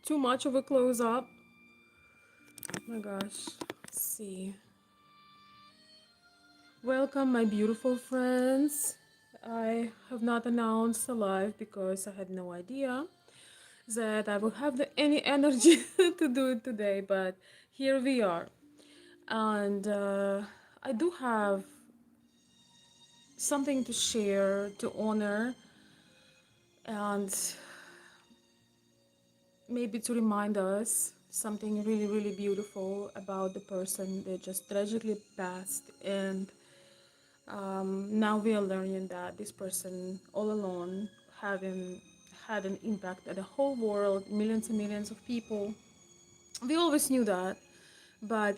Too much of a close up. Oh my gosh. Let's see. Welcome, my beautiful friends. I have not announced a live because I had no idea that I would have any energy to do it today, but here we are. And I do have something to share, to honor, and maybe to remind us something really, really beautiful about the person that just tragically passed. And now we are learning that this person, all alone, having had an impact at the whole world, millions and millions of people. We always knew that, but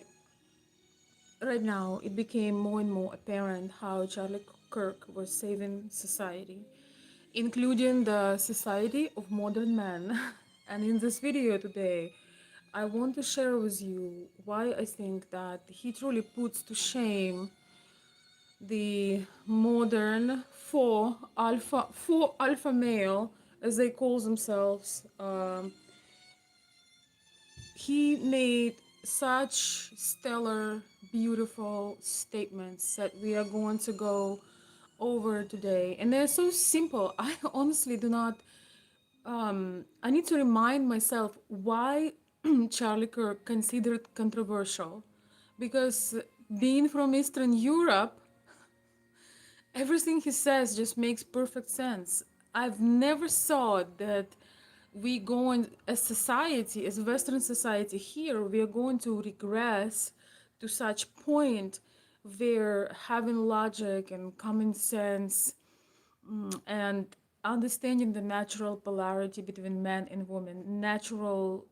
right now it became more and more apparent how Charlie Kirk was saving society, including the society of modern men. And in this video today, I want to share with you why I think that he truly puts to shame the modern four alpha male, as they call themselves. He made such stellar, beautiful statements that we are going to go over today, and they're so simple. I honestly do not. I need to remind myself why Charlie Kirk considered controversial, because being from Eastern Europe, everything he says just makes perfect sense. I've never thought that we going as society, as Western society here, we are going to regress to such point where having logic and common sense and understanding the natural polarity between men and women, natural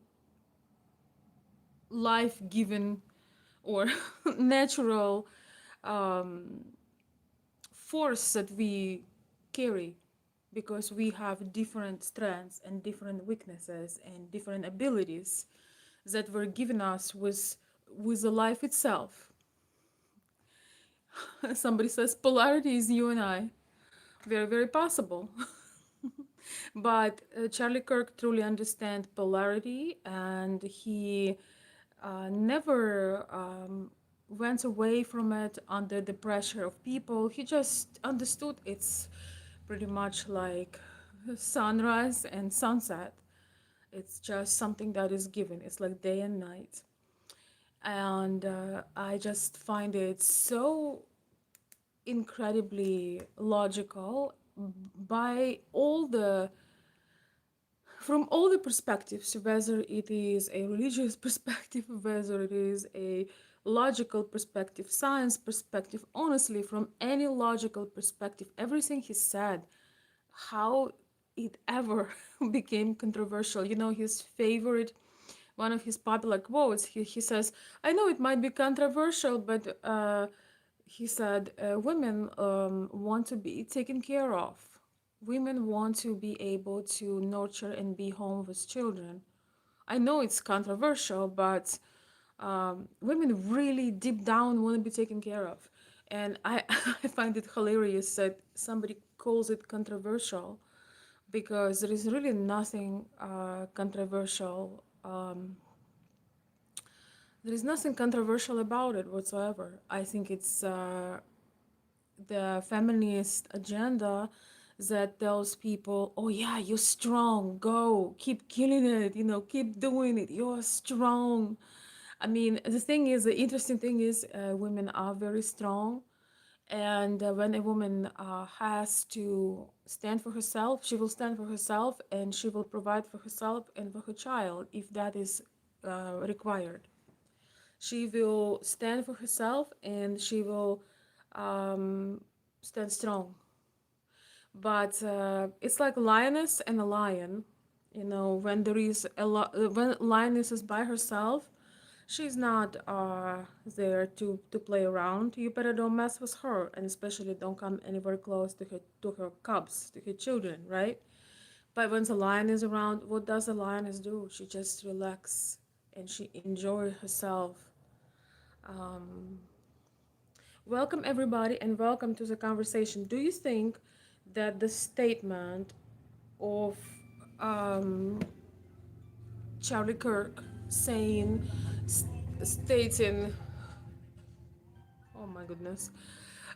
life given or natural force that we carry, because we have different strengths and different weaknesses and different abilities that were given us with the life itself. Somebody says polarity is you and I. Very, very possible. But Charlie Kirk truly understands polarity, and he never went away from it under the pressure of people. He just understood it's pretty much like sunrise and sunset. It's just something that is given. It's like day and night. And I just find it so incredibly logical by all the from all the perspectives, whether it is a religious perspective, whether it is a logical perspective, science perspective, honestly, from any logical perspective, everything he said, how it ever became controversial. You know, his favorite, one of his popular quotes, he says, I know it might be controversial, but he said, women want to be taken care of. Women want to be able to nurture and be home with children. I know it's controversial, but women really deep down want to be taken care of. And I find it hilarious that somebody calls it controversial, because there is really nothing controversial. There is nothing controversial about it whatsoever. I think it's the feminist agenda that tells people, oh yeah, you're strong, go, keep killing it, keep doing it, you're strong. I mean, the interesting thing is, women are very strong. And when a woman has to stand for herself, she will stand for herself, and she will provide for herself and for her child if that is required. She will stand for herself, and she will stand strong. But it's like lioness and a lion. When there is when lioness is by herself, she's not there to play around. You better don't mess with her, and especially don't come anywhere close to her cubs, to her children, right? But when the lion is around, what does the lioness do? She just relax and she enjoy herself. Um, Welcome everybody, and welcome to the conversation. Do you think that the statement of Charlie Kirk saying, stating, oh my goodness.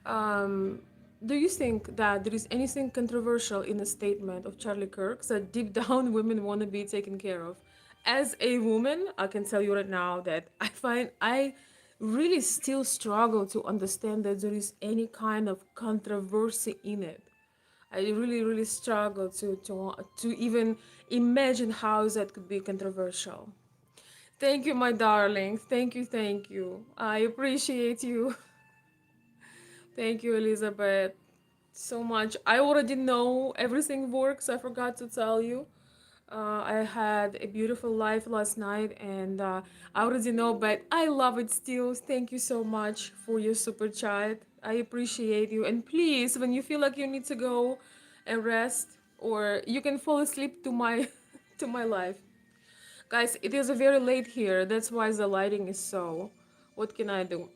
Um, do you think that there is anything controversial in the statement of Charlie Kirk that deep down women want to be taken care of? As a woman, I can tell you right now that I really still struggle to understand that there is any kind of controversy in it. I really, really struggle to even imagine how that could be controversial. Thank you, my darling. Thank you, thank you. I appreciate you. Thank you, Elizabeth, so much. I already know everything works. I forgot to tell you. I had a beautiful life last night, and I already know, but I love it still. Thank you so much for your super chat. I appreciate you. And please, when you feel like you need to go and rest, or you can fall asleep to my to my life. Guys, it is very late here. That's why the lighting is so. What can I do?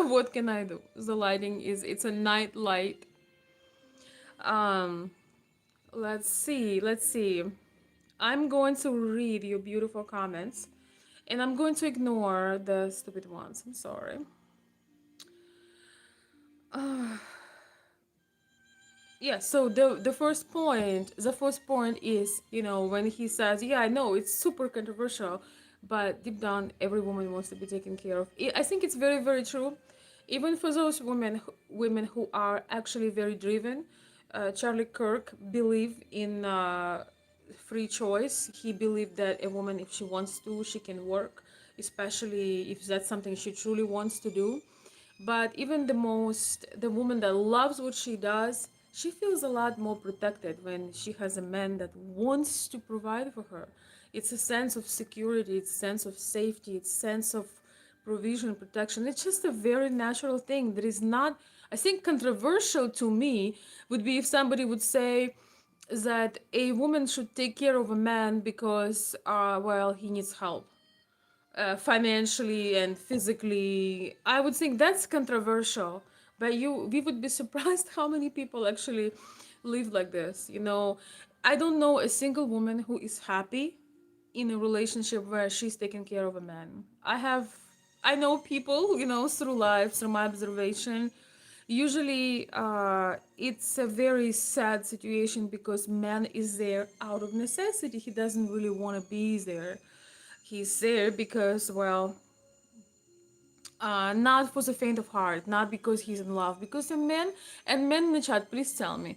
What can I do? The lighting is, it's a night light. Um, let's see. Let's see. I'm going to read your beautiful comments, and I'm going to ignore the stupid ones. I'm sorry. Yeah, so the first point is, when he says, yeah, I know it's super controversial, but deep down every woman wants to be taken care of. I think it's very, very true, even for those women who are actually very driven. Charlie Kirk believed in free choice. He believed that a woman, if she wants to, she can work, especially if that's something she truly wants to do. But even the woman that loves what she does, she feels a lot more protected when she has a man that wants to provide for her. It's a sense of security, it's a sense of safety, it's a sense of provision, protection. It's just a very natural thing that is not, I think, controversial to me would be if somebody would say that a woman should take care of a man because, well, he needs help financially and physically. I would think that's controversial, but we would be surprised how many people actually live like this. I don't know a single woman who is happy in a relationship where she's taking care of a man. I know people, through life, through my observation. Usually, it's a very sad situation because man is there out of necessity. He doesn't really want to be there. He's there because, well, not for the faint of heart, not because he's in love. Because a man, and men in the chat, please tell me,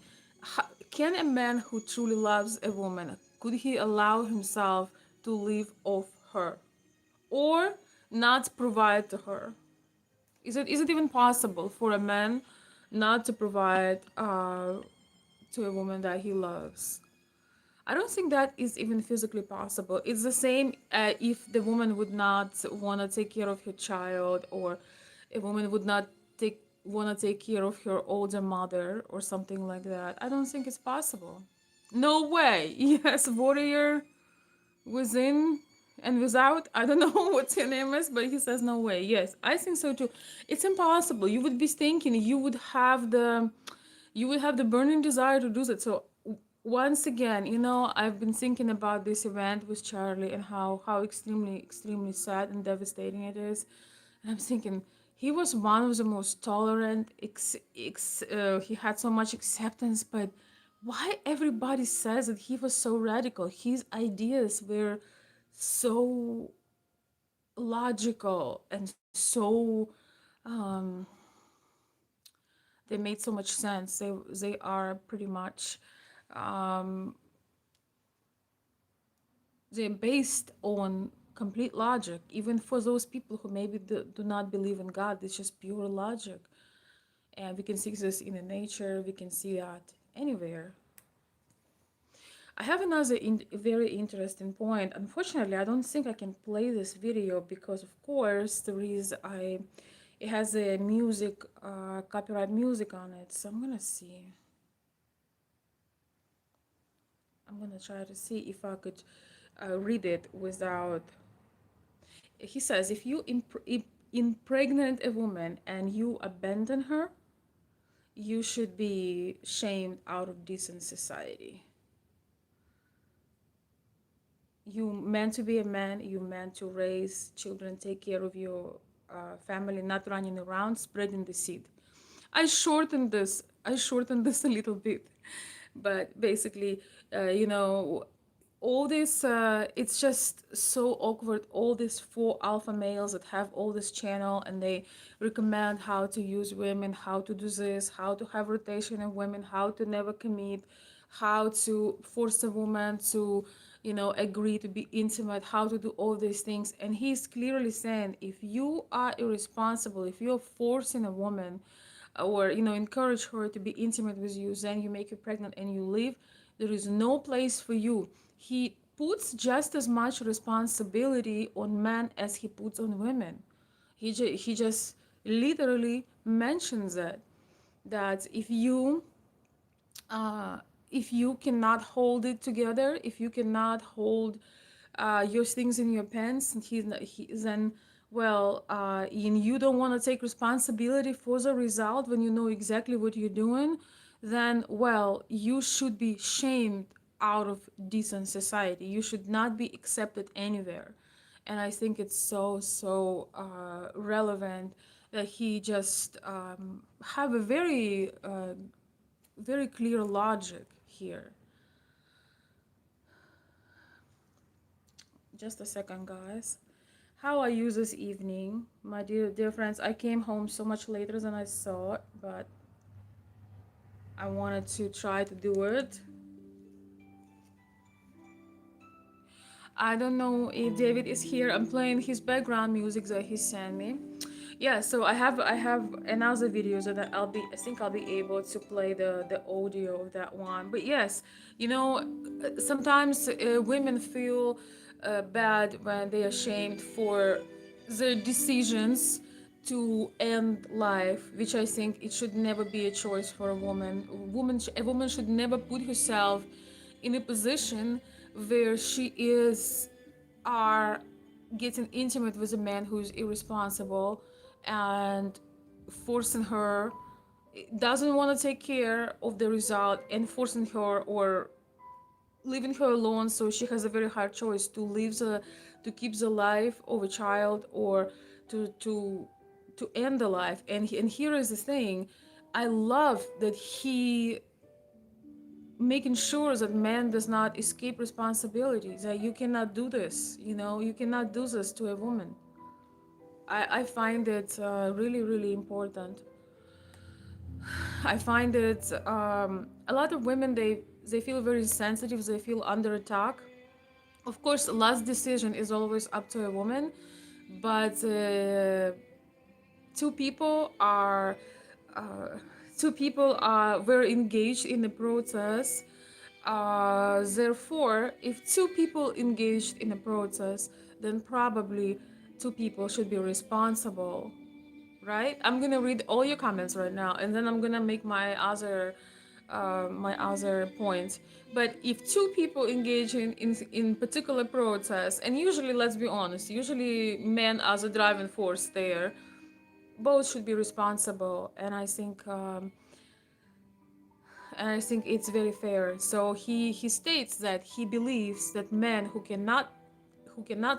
can a man who truly loves a woman, could he allow himself to live off her or not provide to her? Is it even possible for a man not to provide to a woman that he loves? I don't think that is even physically possible. It's the same if the woman would not want to take care of her child, or a woman would not take want to take care of her older mother or something like that. I don't think it's possible. No way. Yes, warrior within and without. I don't know what your name is, but he says no way. Yes, I think so too. It's impossible. You would be thinking you would have the burning desire to do that. So once again, I've been thinking about this event with Charlie and how extremely, extremely sad and devastating it is. And I'm thinking he was one of the most tolerant. He had so much acceptance, but why everybody says that he was so radical? His ideas were so logical and so um, they made so much sense. They are pretty much um, they're based on complete logic. Even for those people who maybe do not believe in God, it's just pure logic. And we can see this in the nature. We can see that anywhere. I have another very interesting point. Unfortunately, I don't think I can play this video because, of course, it has a music, copyright music on it. So I'm gonna see. I'm gonna try to see if I could read it without. He says, if you impregnate a woman and you abandon her, you should be shamed out of decent society. You meant to be a man. You meant to raise children, take care of your family, not running around spreading the seed. I shortened this a little bit, but basically, you know, all this it's just so awkward, all these four alpha males that have all this channel, and they recommend how to use women, how to do this, how to have rotation of women, how to never commit, how to force a woman to, you know, agree to be intimate, how to do all these things. And he's clearly saying, if you are irresponsible, if you're forcing a woman, or, you know, encourage her to be intimate with you, then you make her pregnant and you leave, there is no place for you. He puts just as much responsibility on men as he puts on women. He just literally mentions it, that uh, if you cannot hold it together, if you cannot hold your things in your pants, and then, well, and you don't want to take responsibility for the result when you know exactly what you're doing, then, well, you should be shamed out of decent society. You should not be accepted anywhere. And I think it's so relevant that he just have a very clear logic here. Just a second, guys. How are you this evening, my dear friends? I came home so much later than I thought, but I wanted to try to do it. I don't know if David is here. I'm playing his background music that he sent me. Yeah, so I have another video so that I think I'll be able to play the audio of that one. But yes, you know, sometimes women feel bad when they are shamed for their decisions to end life, which I think it should never be a choice for a woman. A woman should never put herself in a position where she is are getting intimate with a man who's irresponsible and forcing her, doesn't want to take care of the result, and forcing her or leaving her alone, so she has a very hard choice to keep the life of a child, or to end the life. And here is the thing, I love that he making sure that man does not escape responsibility, that you cannot do this, you know, you cannot do this to a woman. I find it really important. I find it a lot of women, they feel very sensitive, they feel under attack. Of course, last decision is always up to a woman, but two people are uh, two people are very engaged in the process. Therefore, if two people engaged in a process, then probably two people should be responsible, right? I'm gonna read all your comments right now, and then I'm gonna make my other points. But if two people engage in particular process, and usually, let's be honest, usually men are the driving force there, both should be responsible. And I think it's very fair. So he states that he believes that men who cannot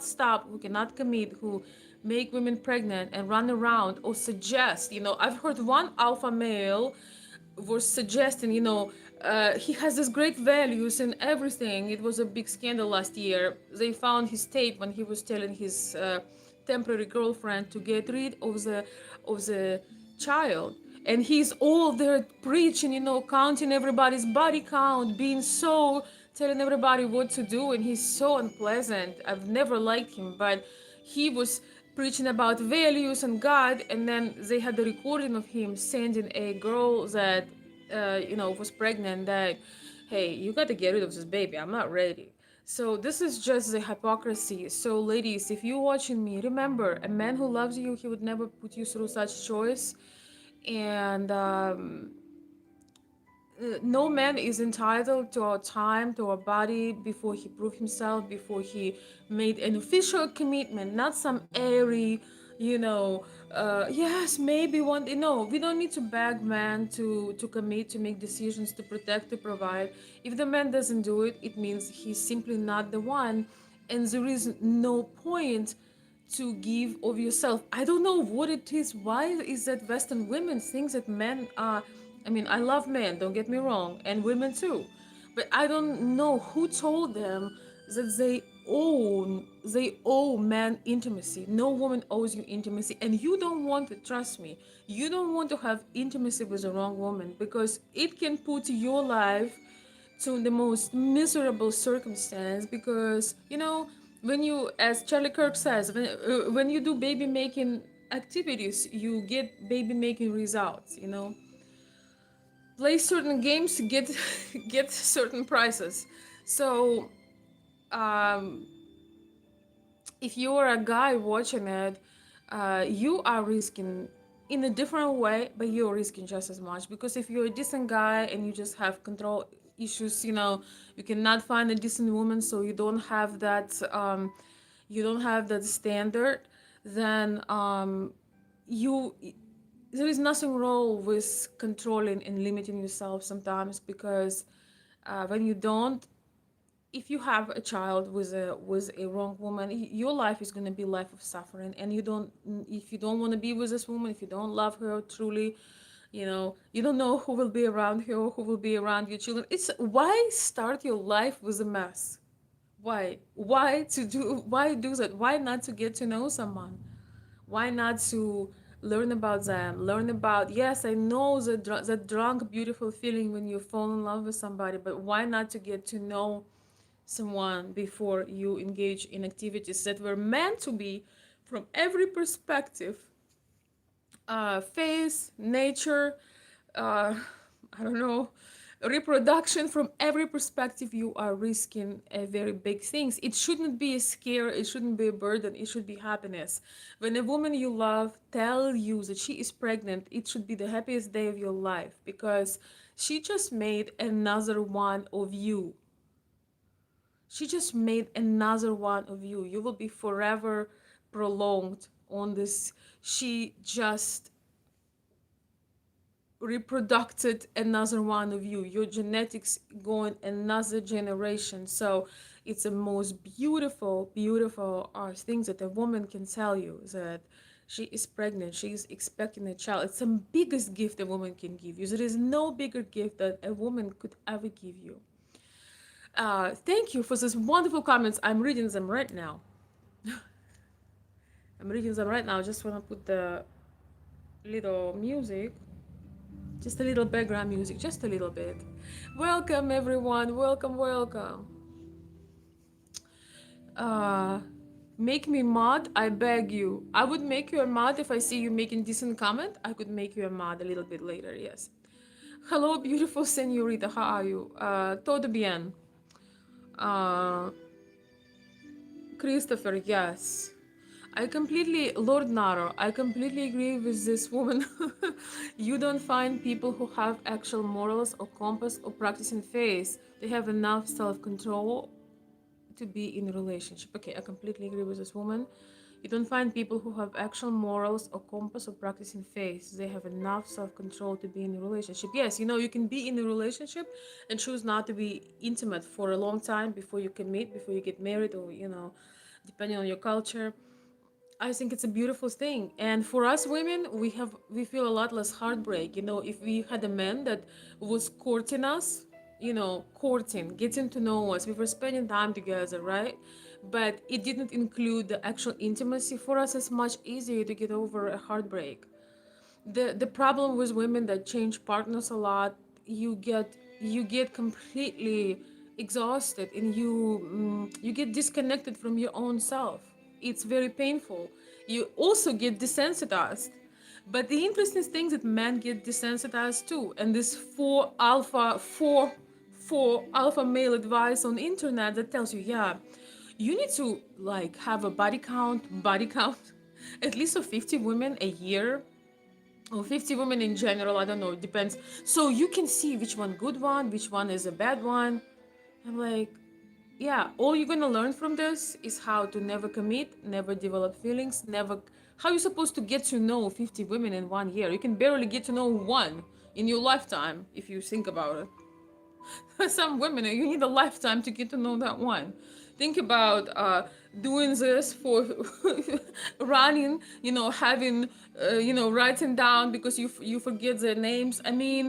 stop, who cannot commit, who make women pregnant and run around or suggest, I've heard one alpha male was suggesting, he has this great values and everything. It was a big scandal last year. They found his tape when he was telling his temporary girlfriend to get rid of the child, and he's all there preaching, counting everybody's body count, being so, telling everybody what to do, and he's so unpleasant. I've never liked him, but he was preaching about values and God, and then they had the recording of him sending a girl that was pregnant, that, hey, you got to get rid of this baby, I'm not ready. So this is just the hypocrisy. So ladies, if you're watching me, remember, a man who loves you, he would never put you through such choice. And no man is entitled to our time, to our body, before he proved himself, before he made an official commitment, not some airy, yes, maybe one day. No, we don't need to beg man to commit, to make decisions, to protect, to provide. If the man doesn't do it, it means he's simply not the one. and there is no point to give of yourself. I don't know what it is. Why is that Western women think that men are, I mean, I love men, don't get me wrong, and women too, but I don't know who told them that they owe man intimacy. No woman owes you intimacy, and you don't want to, trust me, you don't want to have intimacy with the wrong woman, because it can put your life to the most miserable circumstance. Because when you, as Charlie Kirk says, when you do baby making activities, you get baby making results. Play certain games, get get certain prizes. So um, if you are a guy watching it, you are risking in a different way, but you're risking just as much. Because if you're a decent guy and you just have control issues, you cannot find a decent woman, so you don't have that standard, then you there is nothing wrong with controlling and limiting yourself sometimes. Because when you don't, if you have a child with a wrong woman, your life is going to be a life of suffering. And if you don't want to be with this woman, if you don't love her truly, you don't know who will be around her, who will be around your children. It's why start your life with a mess? Why do that? Why not to get to know someone? Why not to learn about them, learn about, yes, I know the drunk beautiful feeling when you fall in love with somebody, but why not to get to know someone before you engage in activities that were meant to be from every perspective, face, nature, uh, I don't know, reproduction. From every perspective, you are risking a very big things. It shouldn't be a scare, it shouldn't be a burden, it should be happiness. When a woman you love tell you that she is pregnant, it should be the happiest day of your life, because she just made another one of you. She just made another one of you. You will be forever prolonged on this. She just reproduced another one of you. Your genetics going another generation. So it's the most beautiful, beautiful thing that a woman can tell you, that she is pregnant, she is expecting a child. It's the biggest gift a woman can give you. There is no bigger gift that a woman could ever give you. Thank you for these wonderful comments. I'm reading them right now. I just want to put the little music, just a little background music, just a little bit. Welcome, everyone. Welcome, welcome. Uh, Make me mod, I beg you. I would make you a mod if I see you making decent comment. I could make you a mod a little bit later, yes. Hello, beautiful senorita. How are you? Todo bien. Uh, Christopher, yes. Lord Naro, I completely agree with this woman. You don't find people who have actual morals or compass or practicing faith. They have enough self control to be in a relationship. Okay, I completely agree with this woman. You don't find people who have actual morals or compass or practicing faith. They have enough self control to be in a relationship. Yes, you can be in a relationship and choose not to be intimate for a long time before you commit, before you get married, or, depending on your culture. I think it's a beautiful thing. And for us women, we feel a lot less heartbreak. If we had a man that was courting us, courting, getting to know us, we were spending time together, right? But it didn't include the actual intimacy. For us, it's much easier to get over a heartbreak. The problem with women that change partners a lot, you get completely exhausted, and you get disconnected from your own self. It's very painful. You also get desensitized. But the interesting thing is that men get desensitized too. And this four alpha male advice on the internet that tells you, yeah, you need to like have a body count at least of 50 women a year, or 50 women in general, I don't know, it depends. So you can see which one good one, which one is a bad one. I'm like, yeah, all you're gonna learn from this is how to never commit, never develop feelings, never, how you're supposed to get to know 50 women in 1 year. You can barely get to know one in your lifetime if you think about it. Some women, you need a lifetime to get to know that one. Think about doing this for running, having, writing down because you forget their names. I mean,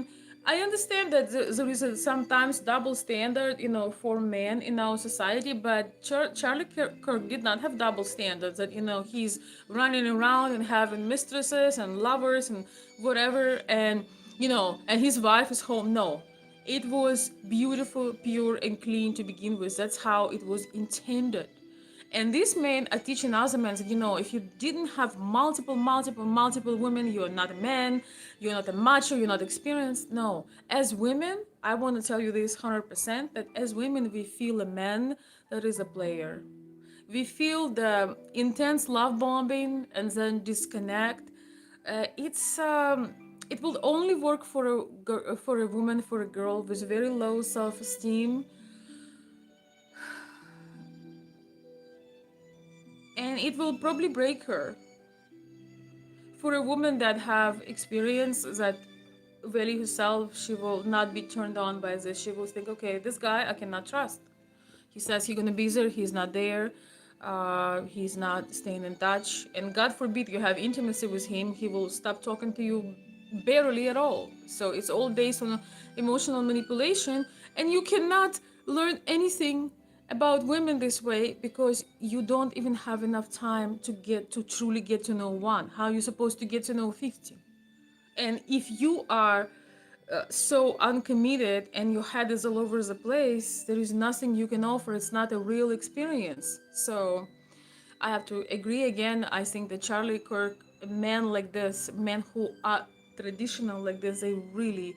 I understand that there is a sometimes double standard, for men in our society, but Charlie Kirk did not have double standards. That he's running around and having mistresses and lovers and whatever, and and his wife is home. No, it was beautiful, pure, and clean to begin with. That's how it was intended. And these men are teaching other men that, if you didn't have multiple women, you're not a man, you're not a macho, you're not experienced. No. As women, I want to tell you this 100% that as women, we feel a man that is a player. We feel the intense love bombing and then disconnect. It will only work for a woman, for a girl with very low self-esteem, and it will probably break her. For a woman that have experience, that value herself, she will not be turned on by this. She will think, okay, this guy I cannot trust. He says he's gonna be there, he's not there. He's not staying in touch, and God forbid you have intimacy with him, he will stop talking to you barely at all. So it's all based on emotional manipulation, and you cannot learn anything about women this way because you don't even have enough time to truly get to know one. How are you supposed to get to know 50? And if you are so uncommitted and your head is all over the place, there is nothing you can offer. It's not a real experience. So I have to agree again. I think that Charlie Kirk, men like this, men who are traditional like this, they really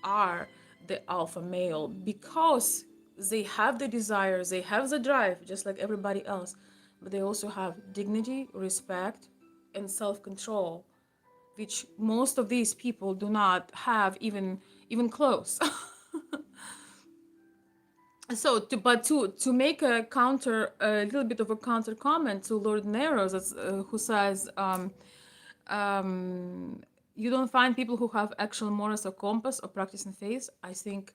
are the alpha male because they have the desires, they have the drive, just like everybody else, but they also have dignity, respect, and self control, which most of these people do not have even close. To make a little bit of a counter comment to Lord Neros, who says, um, you don't find people who have actual morals or compass or practice in faith. I think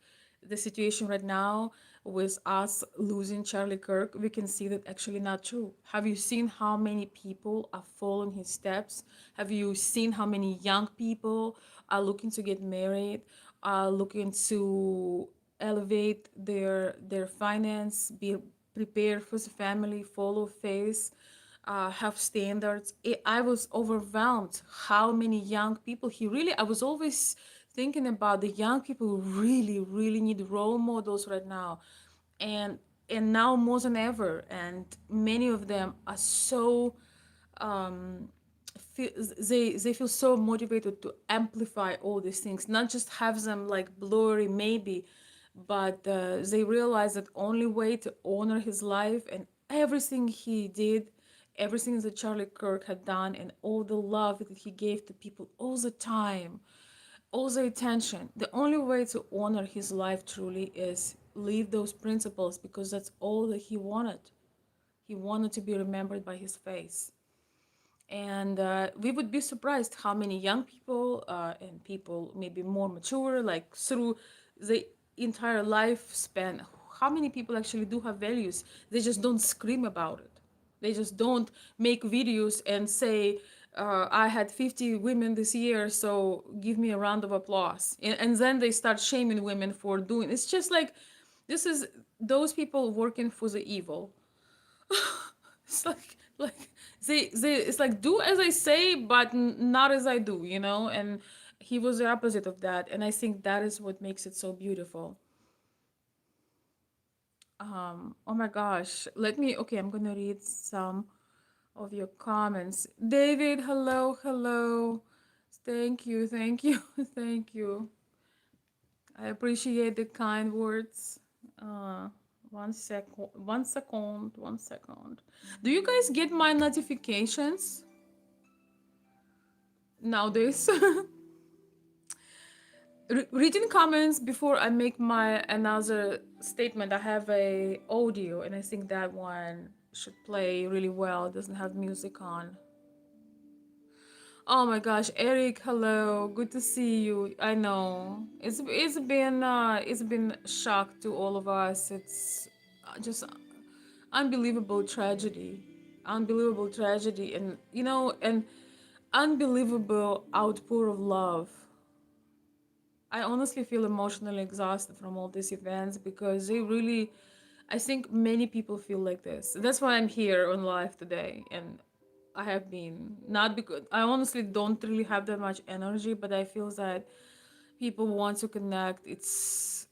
the situation right now with us losing Charlie Kirk, we can see that actually not true. Have you seen how many people are following his steps? Have you seen how many young people are looking to get married, are looking to elevate their finance, be prepared for the family, follow faith, have standards. I was overwhelmed how many young people he really. I was always thinking about the young people who really need role models right now, and now more than ever. And many of them are so feel, they feel so motivated to amplify all these things, not just have them like blurry maybe, but they realize that only way to honor his life and everything he did, everything that Charlie Kirk had done, and all the love that he gave to people all the time, all the attention, the only way to honor his life truly is live those principles, because that's all that he wanted. He wanted to be remembered by his face. And we would be surprised how many young people and people maybe more mature, like through the entire lifespan, how many people actually do have values. They just don't scream about it. They just don't make videos and say, I had 50 women this year, so give me a round of applause. And then they start shaming women for doing. It's just like, this is those people working for the evil. It's like they it's like, do as I say but not as I do, and he was the opposite of that, and I think that is what makes it so beautiful. Oh my gosh, okay, I'm gonna read some of your comments. David, hello. Thank you. Thank you. I appreciate the kind words. uh 1 second, 1 second, 1 second. Do you guys get my notifications nowadays? Reading comments before I make my another statement. I have a audio, and I think that one should play really well. It doesn't have music on. Oh my gosh, Eric, hello. Good to see you. I know. It's been shock to all of us. It's just unbelievable tragedy, unbelievable tragedy, and and unbelievable outpour of love. I honestly feel emotionally exhausted from all these events because they really, I think many people feel like this. That's why I'm here on live today, and I have been not because I honestly don't really have that much energy, but I feel that people want to connect. It's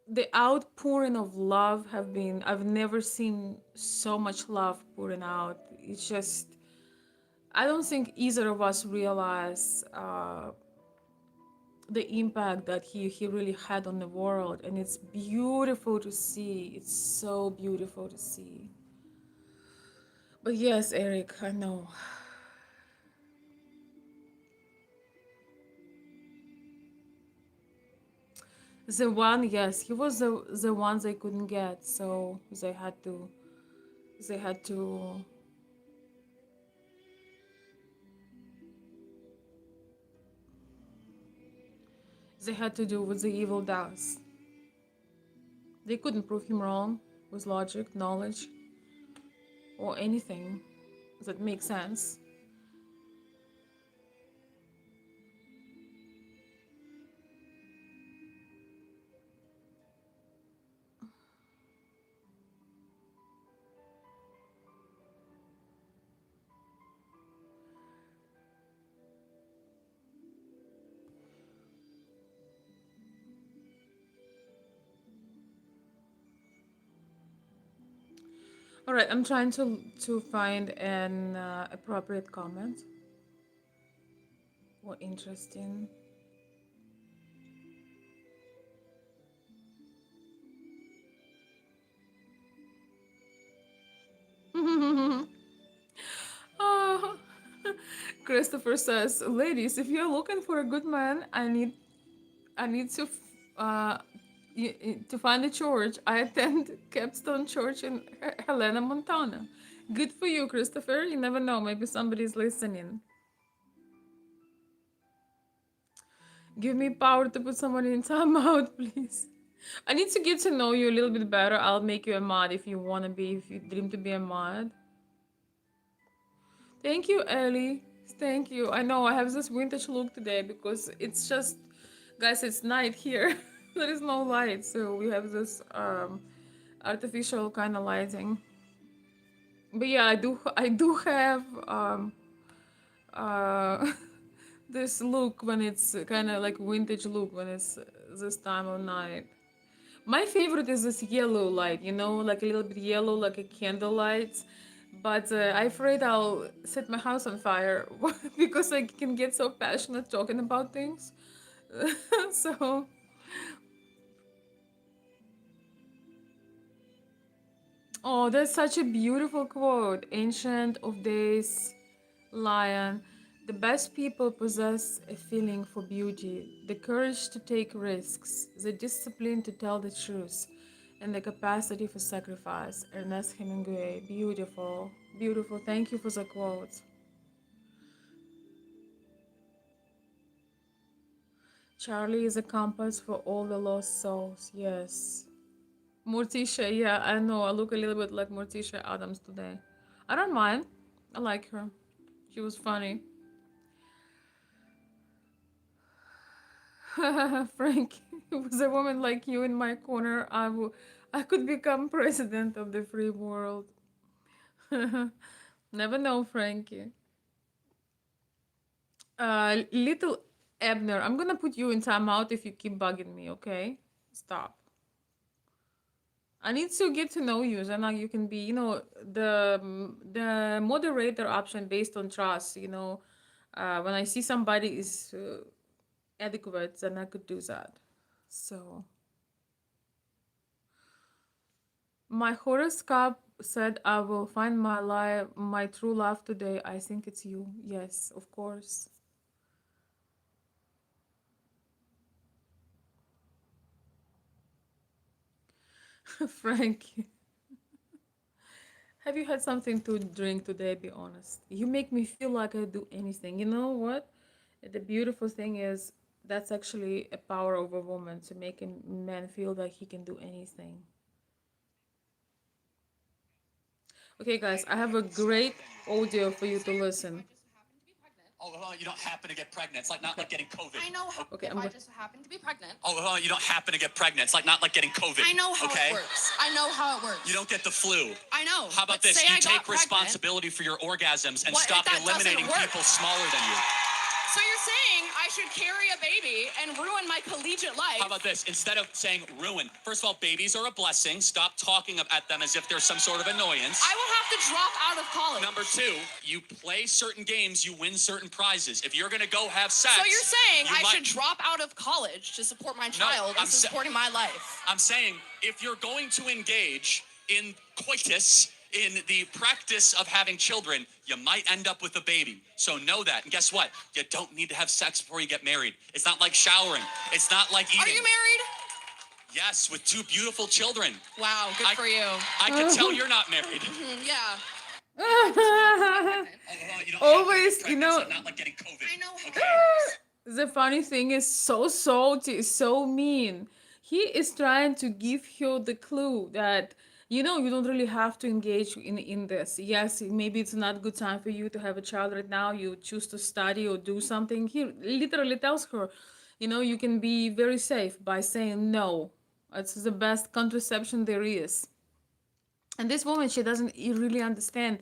the outpouring of love have been, I've never seen so much love pouring out. It's just, I don't think either of us realize the impact that he really had on the world, and it's beautiful to see. It's so beautiful to see. But yes, Eric, I know. The one, yes, he was the ones they couldn't get, so they had to do what the evil does. They couldn't prove him wrong with logic, knowledge, or anything that makes sense. All right, I'm trying to find an appropriate comment or interesting. Oh, Christopher says, "Ladies, if you're looking for a good man, I need uh, to find a church. I attend Capstone Church in Helena, Montana. Good for you, Christopher. You never know. Maybe somebody's listening. Give me power to put someone in timeout, please. I need to get to know you a little bit better. I'll make you a mod if you wanna be. If you dream to be a mod. Thank you, Ellie. Thank you. I know I have this vintage look today because it's just, guys, it's night here. There is no light, so we have this artificial kind of lighting. But yeah, I do have uh this look when it's kind of like vintage look when it's this time of night. My favorite is this yellow light, like a little bit yellow, like a candlelight. But I'm afraid I'll set my house on fire because I can get so passionate talking about things. So, oh, that's such a beautiful quote. Ancient of days, lion. The best people possess a feeling for beauty, the courage to take risks, the discipline to tell the truth, and the capacity for sacrifice. Ernest Hemingway. Beautiful. Beautiful. Thank you for the quote. Charlie is a compass for all the lost souls. Yes. Morticia, yeah, I know. I look a little bit like Morticia Adams today. I don't mind. I like her. She was funny. Frank, with a woman like you in my corner, I could become president of the free world. Never know, Frankie. Little Ebner, I'm gonna put you in timeout if you keep bugging me, okay? Stop. I need to get to know you, so now you can be, the moderator option based on trust. When I see somebody is adequate, then I could do that. So my horoscope said I will find my true love today. I think it's you. Yes, of course. Frankie, have you had something to drink today? Be honest. You make me feel like I do anything. You know what? The beautiful thing is that's actually a power of a woman to make a man feel like he can do anything. Okay, guys, I have a great audio for you to listen. Oh, well, you don't happen to get pregnant. It's like not like getting COVID. I know how, Okay, if I'm I going. just happen to be pregnant. Oh, well, you don't happen to get pregnant. It's like not like getting COVID. I know how okay? it works. I know how it works. You don't get the flu. I know. How about but this? say You I take got pregnant. responsibility for your orgasms and What if stop that doesn't eliminating work? people smaller than you. So you're saying I should carry a baby and ruin my collegiate life? How about this? Instead of saying ruin, first of all, babies are a blessing. Stop talking at them as if they're some sort of annoyance. I will have to drop out of college. Number two, you play certain games, you win certain prizes. If you're gonna go have sex, So you're saying you I might- should drop out of college to support my child I'm instead of supporting my life? I'm saying if you're going to engage in coitus, in the practice of having children, you might end up with a baby. So know that. And guess what? You don't need to have sex before you get married. It's not like showering. It's not like eating. Are you married? Yes, with two beautiful children. Wow, good for you. I can tell you're not married. Yeah. Always, you know, Not like getting COVID. I know how it works. the funny thing is so salty, so mean. He is trying to give you the clue that you don't really have to engage in this. Yes, maybe it's not a good time for you to have a child right now. You choose to study or do something. He literally tells her, you can be very safe by saying no. It's the best contraception there is. And this woman, she doesn't really understand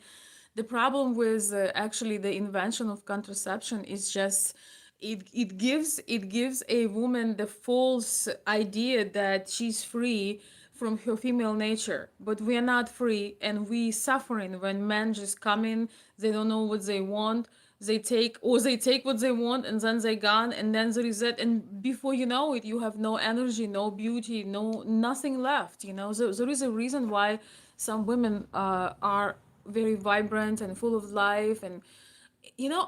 the problem with actually the invention of contraception is just it gives a woman the false idea that she's free from her female nature, but we are not free, and we suffering when men just come in. They don't know what they want. They take what they want, and then they gone, and then there is that, and before you know it, you have no energy, no beauty, no nothing left. There is a reason why some women are very vibrant and full of life. And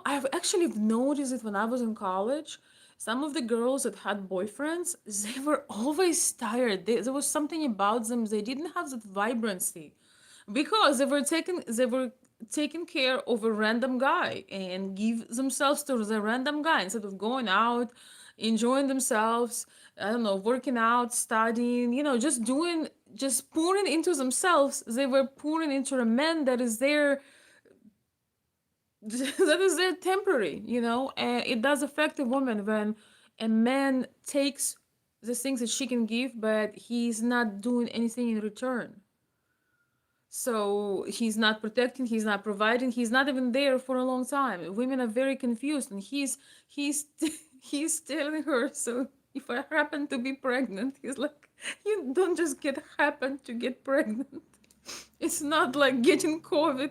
I've actually noticed it when I was in college. Some of the girls that had boyfriends, they were always tired. There was something about them. They didn't have that vibrancy because they were taking care of a random guy and give themselves to the random guy instead of going out, enjoying themselves. I don't know, working out, studying, just pouring into themselves. They were pouring into a man that is there that is there temporary, and it does affect a woman when a man takes the things that she can give, but he's not doing anything in return. So he's not protecting, he's not providing, he's not even there for a long time. Women are very confused, and he's he's telling her, so if I happen to be pregnant, he's like, you don't just happen to get pregnant. It's not like getting COVID.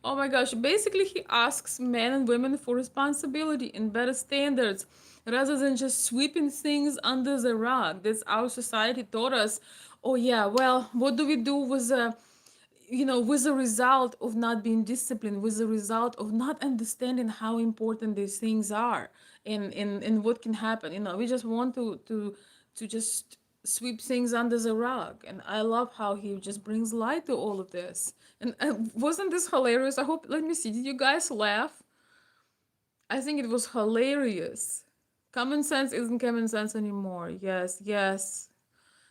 Oh my gosh. Basically, he asks men and women for responsibility and better standards rather than just sweeping things under the rug. That's our society taught us. Oh, yeah, well, what do we do with the result of not being disciplined, with the result of not understanding how important these things are, and what can happen. We just want to just sweep things under the rug. And I love how he just brings light to all of this. And wasn't this hilarious? I hope, let me see, did you guys laugh? I think it was hilarious. Common sense isn't common sense anymore. Yes, yes,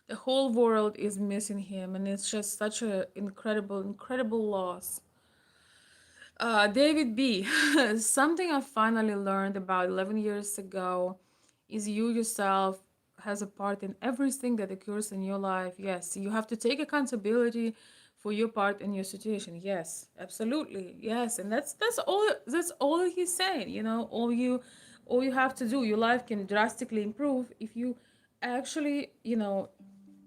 the whole world is missing him, and it's just such a incredible, incredible loss. David B. Something I finally learned about 11 years ago is you yourself has a part in everything that occurs in your life. Yes, you have to take accountability for your part in your situation. Yes, absolutely. Yes, and that's all he's saying. All you have to do. Your life can drastically improve if you actually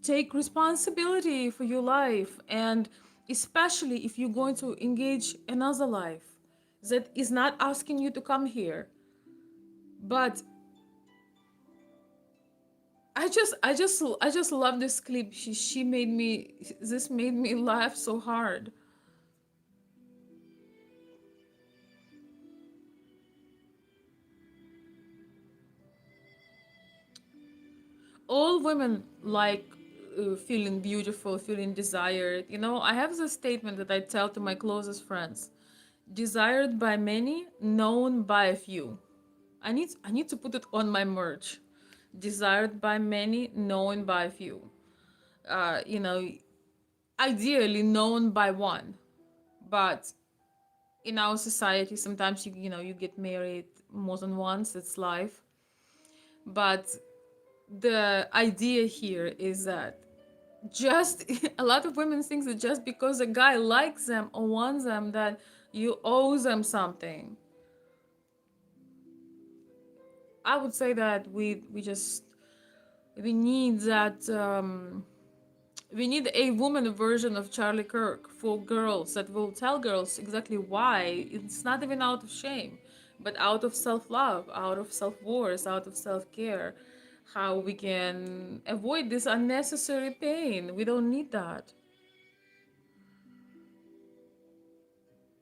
take responsibility for your life, and especially if you're going to engage another life that is not asking you to come here. But I just love this clip. She made me this made me laugh so hard. All women like feeling beautiful, feeling desired. I have this statement that I tell to my closest friends: desired by many, known by a few. I need to put it on my merch. Desired by many, known by a few. Uh, you know, Ideally known by one. But in our society, sometimes you get married more than once. It's life. But the idea here is that just a lot of women think that just because a guy likes them or wants them, that you owe them something. I would say that we need that we need a woman version of Charlie Kirk for girls that will tell girls exactly why. It's not even out of shame, but out of self-love, out of self-worth, out of self-care, how we can avoid this unnecessary pain. We don't need that.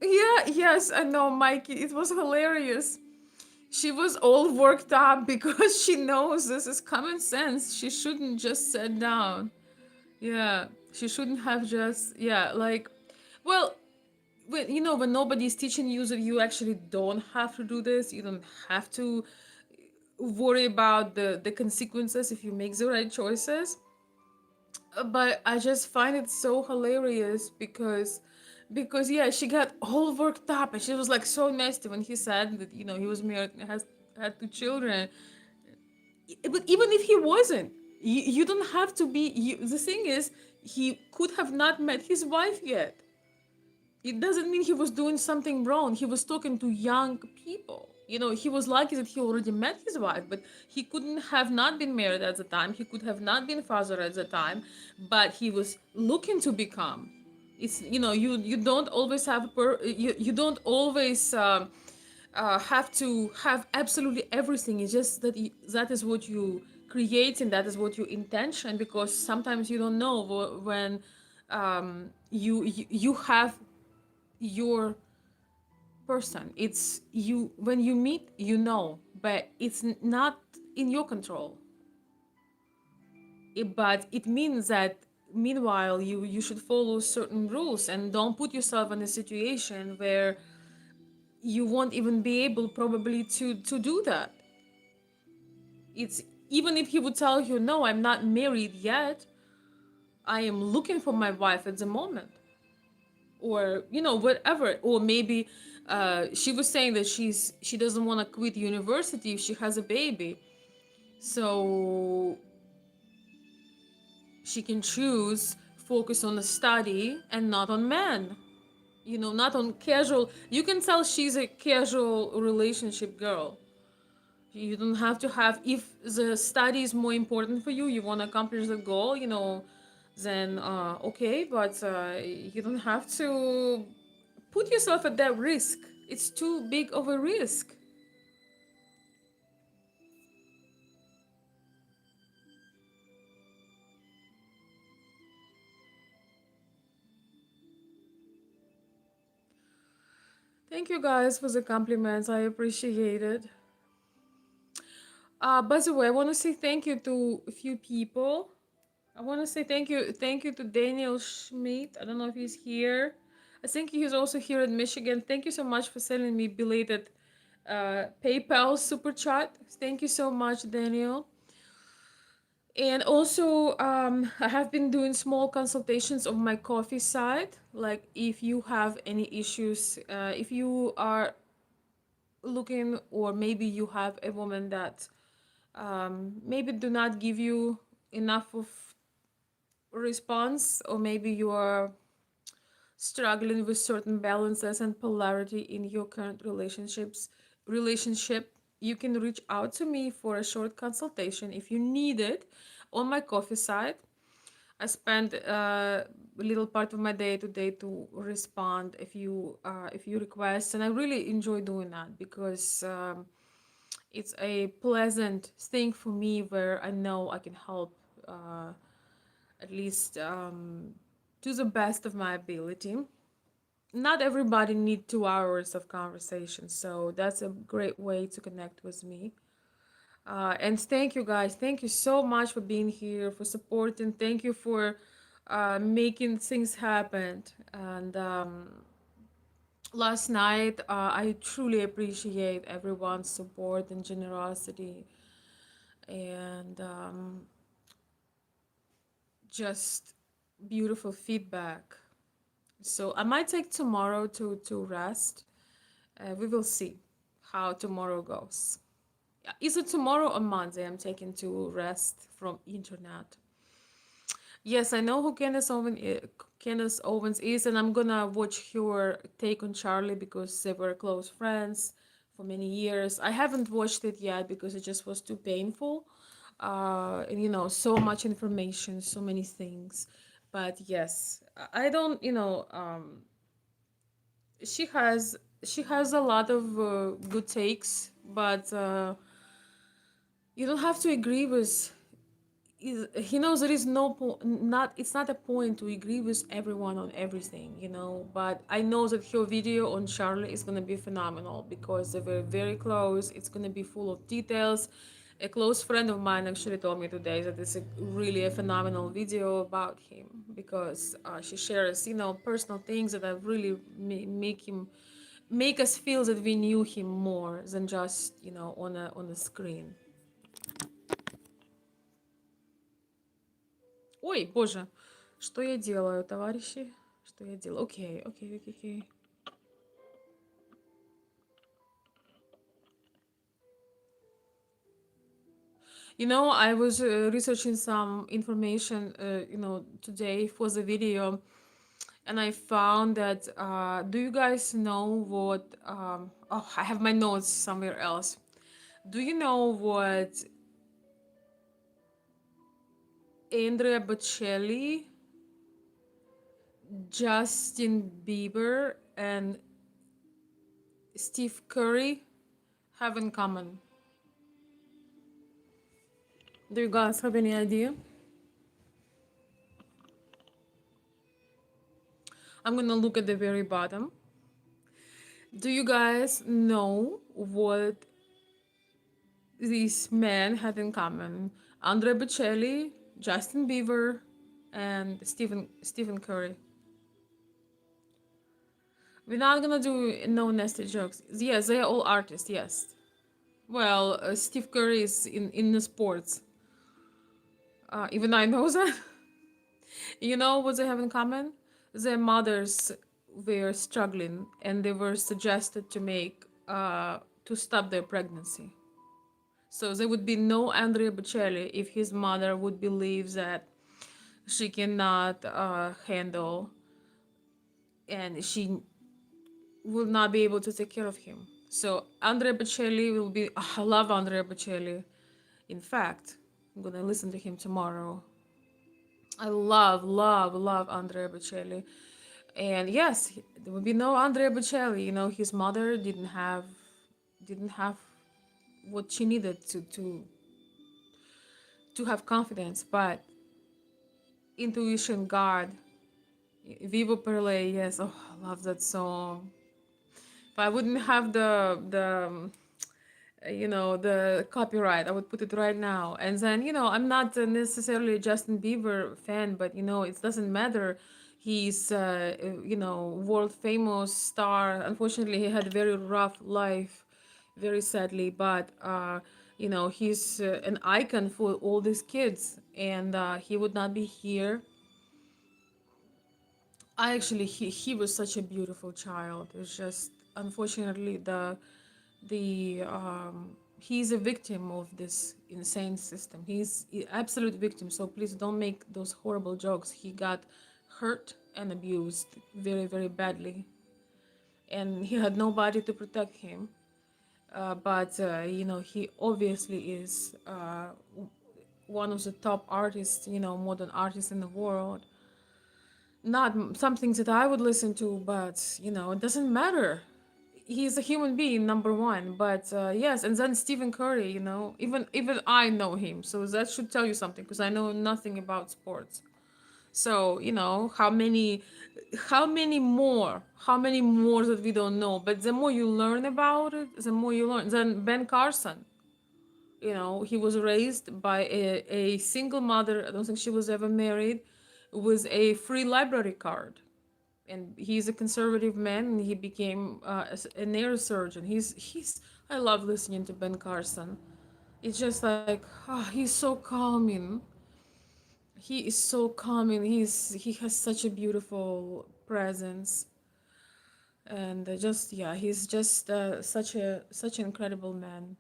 Yeah, yes, I know, Mikey. It was hilarious. She was all worked up because she knows this is common sense. She shouldn't just sit down. Yeah, she shouldn't have just, yeah, like, well, when nobody's teaching you that you actually don't have to do this, you don't have to worry about the consequences if you make the right choices. But I just find it so hilarious because yeah, she got all worked up and she was like so nasty when he said that he was married and has had two children. But even if he wasn't, you don't have to be. The thing is, he could have not met his wife yet. It doesn't mean he was doing something wrong. He was talking to young people. He was lucky that he already met his wife, but he couldn't have not been married at the time. He could have not been father at the time, but he was looking to become. It's you don't always you don't always have to have absolutely everything. It's just that that is what you create and that is what you intention, because sometimes you don't know when you have your person. It's you when you meet, but it's not in your control. But it means that meanwhile you should follow certain rules and don't put yourself in a situation where you won't even be able probably to do that. It's even if he would tell you, no, I'm not married yet, I am looking for my wife at the moment, or whatever. Or maybe she was saying that she doesn't want to quit university if she has a baby, so she can choose focus on the study and not on men, not on casual. You can tell she's a casual relationship girl. You don't have to have, if the study is more important for you, you want to accomplish the goal, then okay, but you don't have to put yourself at that risk. It's too big of a risk. Thank you guys for the compliments. I appreciate it. By the way, I want to say thank you to a few people. I want to say thank you to Daniel Schmidt. I don't know if he's here. I think he's also here in Michigan. Thank you so much for sending me belated PayPal super chat. Thank you so much, Daniel. And also, I have been doing small consultations on my coffee side. Like, if you have any issues, if you are looking, or maybe you have a woman that maybe do not give you enough of response, or maybe you are struggling with certain balances and polarity in your current relationship, you can reach out to me for a short consultation if you need it on my coffee site. I spend a little part of my day today to respond if you request, and I really enjoy doing that because it's a pleasant thing for me where I know I can help, at least to the best of my ability. Not everybody need 2 hours of conversation, so that's a great way to connect with me. And thank you guys, thank you so much for being here, for supporting. Thank you for making things happen. And last night, I truly appreciate everyone's support and generosity, and just beautiful feedback. So I might take tomorrow to rest. We will see how tomorrow goes. Yeah, either tomorrow or Monday I'm taking to rest from internet. Yes, I know who Candace Owens is, and I'm gonna watch her take on Charlie because they were close friends for many years. I haven't watched it yet because it just was too painful. And so much information, so many things. But yes, I don't, she has she has a lot of good takes, but you don't have to agree with he knows there is no not it's not a point to agree with everyone on everything, but I know that her video on Charlie is going to be phenomenal because they were very close. It's going to be full of details. A close friend of mine actually told me today that it's really a phenomenal video about him because she shares personal things that have really make us feel that we knew him more than just on a screen. Ой, боже, что я делаю, товарищи? Что я делаю? Окей, окей, окей, окей. I was researching some information, today for the video, and I found that. Do you guys know what? Oh, I have my notes somewhere else. Do you know what Andrea Bocelli, Justin Bieber, and Steve Curry have in common? Do you guys have any idea? I'm gonna look at the very bottom. Do you guys know what these men had in common? Andre Bocelli, Justin Bieber, and Stephen Curry. We're not gonna do no nasty jokes. Yes, they are all artists. Yes. Well, Steve Curry is in the sports. Even I know that. You know what they have in common? Their mothers were struggling, and they were suggested to stop their pregnancy. So there would be no Andrea Bocelli if his mother would believe that she cannot handle and she will not be able to take care of him. So Andrea Bocelli will be. I love Andrea Bocelli. In fact, I'm gonna listen to him tomorrow. I love, love, love Andrea Bocelli. And yes, there would be no Andrea Bocelli. His mother didn't have what she needed to have confidence, but intuition, God, Vivo Perle, yes. Oh, I love that song. If I wouldn't have the copyright, I would put it right now. And then I'm not necessarily a Justin Bieber fan, but it doesn't matter. He's world famous star. Unfortunately, he had a very rough life, very sadly, but he's an icon for all these kids, and he would not be here. I actually he was such a beautiful child. It's just unfortunately the he's a victim of this insane system. He's an absolute victim. So please don't make those horrible jokes. He got hurt and abused very very badly, and he had nobody to protect him. But he obviously is one of the top artists, modern artists in the world. Not some things that I would listen to, but it doesn't matter. He's a human being, number one. But yes, and then Stephen Curry, even I know him, so that should tell you something because I know nothing about sports. So how many more that we don't know. But the more you learn about it, the more you learn. Then Ben Carson, he was raised by a single mother. I don't think she was ever married, with a free library card. And he's a conservative man, and he became a neurosurgeon. He's I love listening to Ben Carson. It's just like, he's so calming. He is so calming. He has such a beautiful presence, and just yeah, he's just such an incredible man.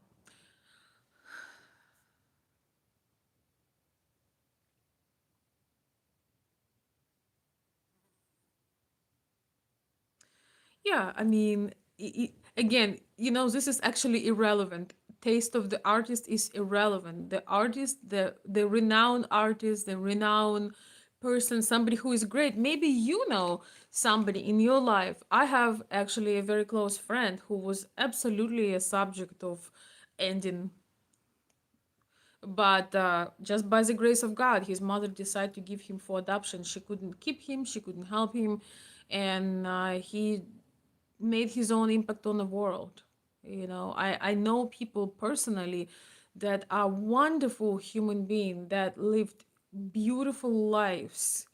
Yeah, I mean, again, this is actually irrelevant. Taste of the artist is irrelevant. The artist, the renowned artist, the renowned person, somebody who is great. Maybe you know somebody in your life. I have actually a very close friend who was absolutely a subject of ending, but just by the grace of God, his mother decided to give him for adoption. She couldn't keep him, she couldn't help him, and he made his own impact on the world. I know people personally that are wonderful human beings that lived beautiful lives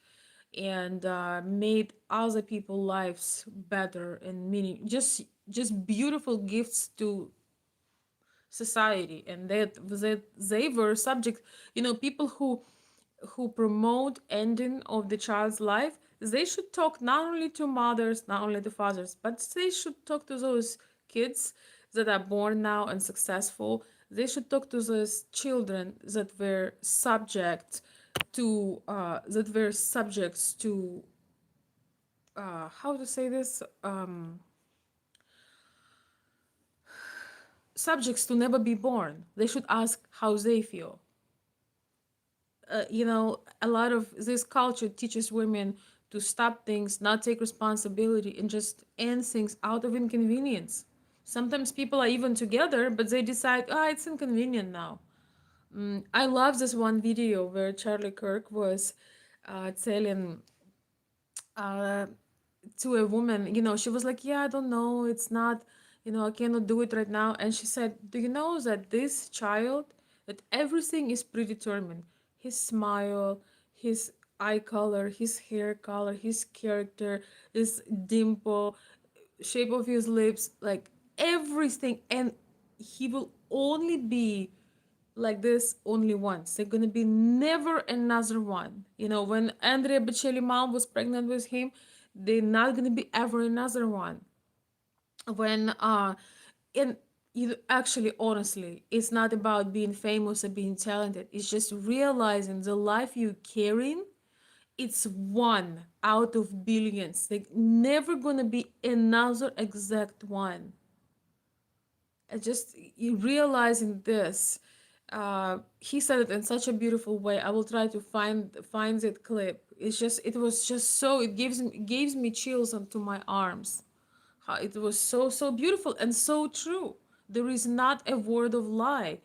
and made other people's lives better and meaning, just beautiful gifts to society, and that they were subject. People who promote ending of the child's life, they should talk not only to mothers, not only to fathers, but they should talk to those kids that are born now and successful. They should talk to those children that were subject to subjects to how to say this, subjects to never be born. They should ask how they feel. A lot of this culture teaches women to stop things, not take responsibility, and just end things out of inconvenience. Sometimes people are even together, but they decide, it's inconvenient now. I love this one video where Charlie Kirk was telling uh, to a woman, she was like, yeah, I don't know, it's not, I cannot do it right now. And she said, do you know that this child, that everything is predetermined? His smile, his eye color, his hair color, his character, his dimple, shape of his lips, like everything. And he will only be like this only once. There's gonna be never another one. When Andrea Bocelli mom was pregnant with him, they're not gonna be ever another one. When and actually, honestly, it's not about being famous or being talented. It's just realizing the life you're carrying. It's one out of billions. Like never gonna be another exact one. Just you realizing this, he said it in such a beautiful way. I will try to find that clip. It was just so, it gives me chills onto my arms. How it was so beautiful and so true. There is not a word of lie,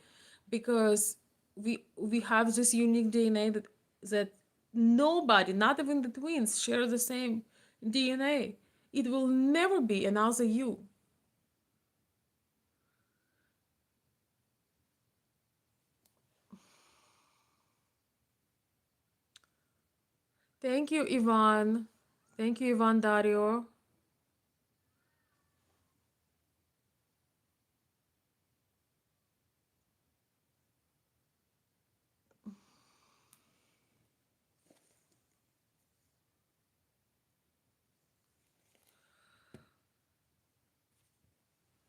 because we have this unique DNA that nobody, not even the twins, share the same DNA. It will never be another you. Thank you, Ivan. Thank you, Ivan Dario.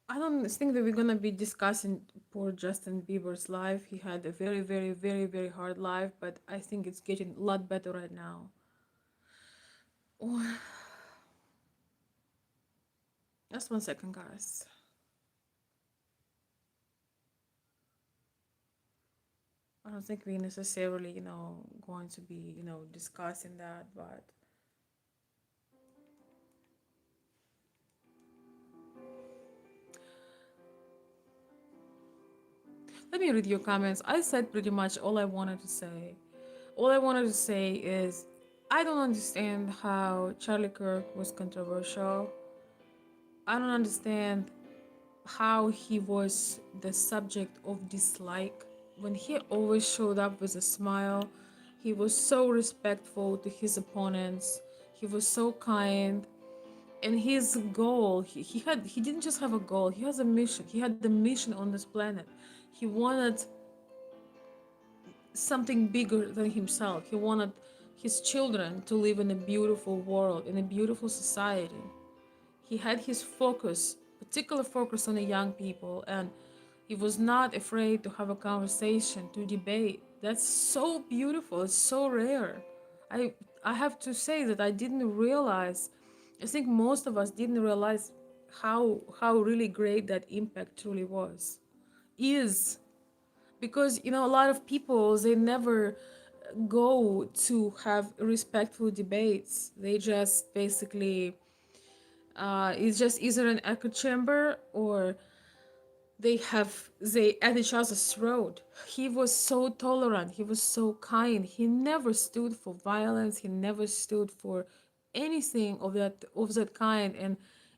I don't think that we're gonna be discussing poor Justin Bieber's life. He had a very, very, very, very hard life, but I think it's getting a lot better right now. Oh, just 1 second, guys. I don't think we necessarily, going to be, discussing that, but let me read your comments. I said pretty much all I wanted to say. All I wanted to say is I don't understand how Charlie Kirk was controversial. I don't understand how he was the subject of dislike when he always showed up with a smile. He was so respectful to his opponents. He was so kind. And his goal, he didn't just have a goal, he has a mission. He had the mission on this planet. He wanted something bigger than himself. He wanted his children to live in a beautiful world, in a beautiful society. He had his focus, particular focus on the young people, and he was not afraid to have a conversation, to debate. That's so beautiful. It's so rare. I I have to say that I didn't realize. I think most of us didn't realize how really great that impact truly was. Is because a lot of people, they never go to have respectful debates. They just basically it's just either an echo chamber, or they at each other's throat. He was so tolerant, he was so kind, he never stood for violence, he never stood for anything of that kind. And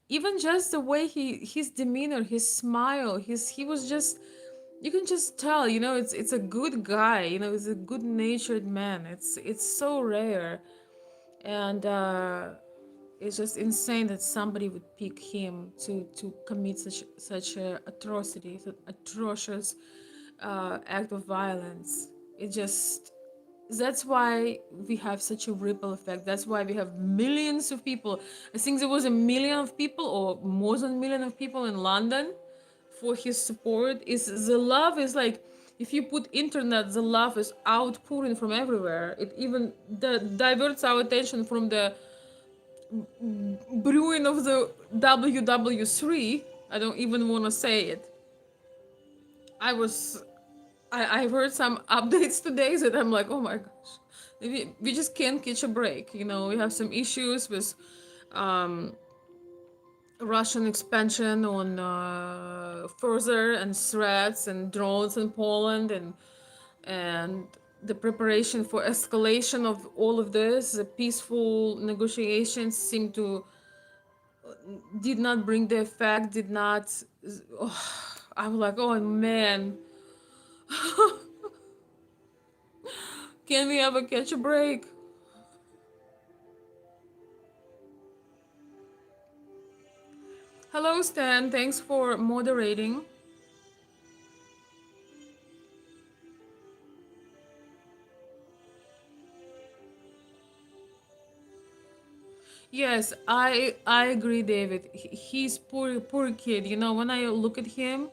even just the way his demeanor, his smile, he was just, you can just tell, it's a good guy, it's a good natured man. It's so rare. And it's just insane that somebody would pick him to commit such a atrocity, such atrocious act of violence. It just, that's why we have such a ripple effect. That's why we have millions of people. I think there was a million of people, or more than a million of people in London for his support. Is the love is like, if you put internet, the love is outpouring from everywhere. It even diverts our attention from the brewing of the WW3. I don't even want to say it. I was, I've heard some updates today that I'm like, oh my gosh, we just can't catch a break. We have some issues with um, Russian expansion on further, and threats and drones in Poland, and the preparation for escalation of all of this. The peaceful negotiations seem to did not bring the effect, did not. Oh, I was like, oh man, can we ever catch a break? Hello, Stan. Thanks for moderating. Yes, I agree, David. He's poor kid. When I look at him,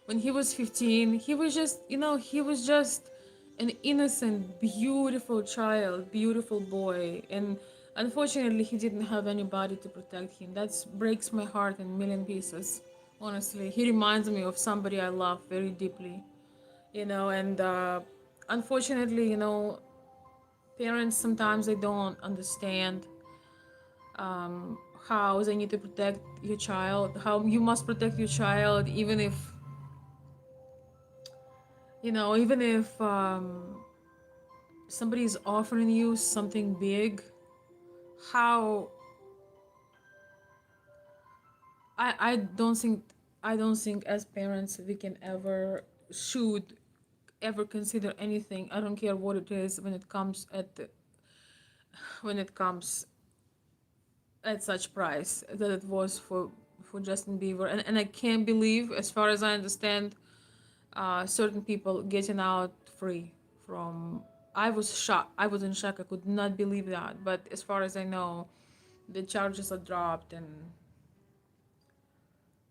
when he was 15, he was just an innocent, beautiful child, beautiful boy, and unfortunately, he didn't have anybody to protect him. That breaks my heart in a million pieces. Honestly, he reminds me of somebody I love very deeply. And unfortunately, parents sometimes they don't understand how they need to protect your child, how you must protect your child, even if somebody is offering you something big. How I don't think as parents we can should ever consider anything. I don't care what it is when it comes at such price that it was for Justin Bieber. And I can't believe, as far as I understand, certain people getting out free from. I was shocked. I was in shock. I could not believe that. But as far as I know, the charges are dropped and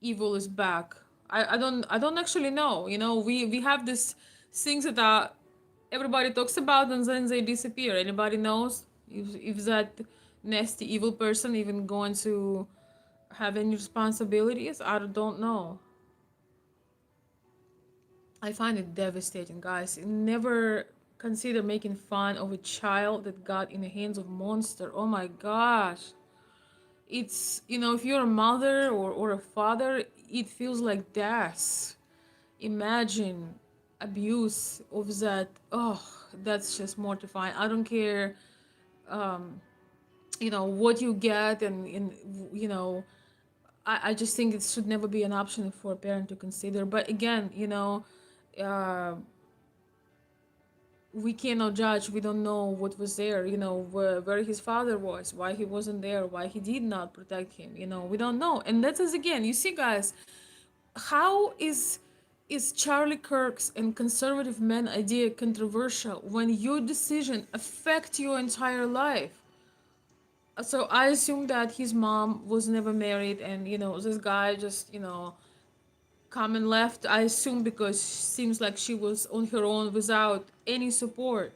evil is back. I don't actually know. We have this things that everybody talks about and then they disappear. Anybody knows if that nasty evil person even going to have any responsibilities? I don't know. I find it devastating, guys. Never consider making fun of a child that got in the hands of monster. Oh my gosh. It's, if you're a mother or a father, it feels like death. Imagine abuse of that. Oh, that's just mortifying. I don't care, what you get, and I just think it should never be an option for a parent to consider. But again, uh, we cannot judge. We don't know what was there, where his father was, why he wasn't there, why he did not protect him. We don't know. And that is, again, you see, guys, how is Charlie Kirk's and conservative men idea controversial when your decision affect your entire life? So I assume that his mom was never married, and this guy just come and left. I assume because seems like she was on her own without any support.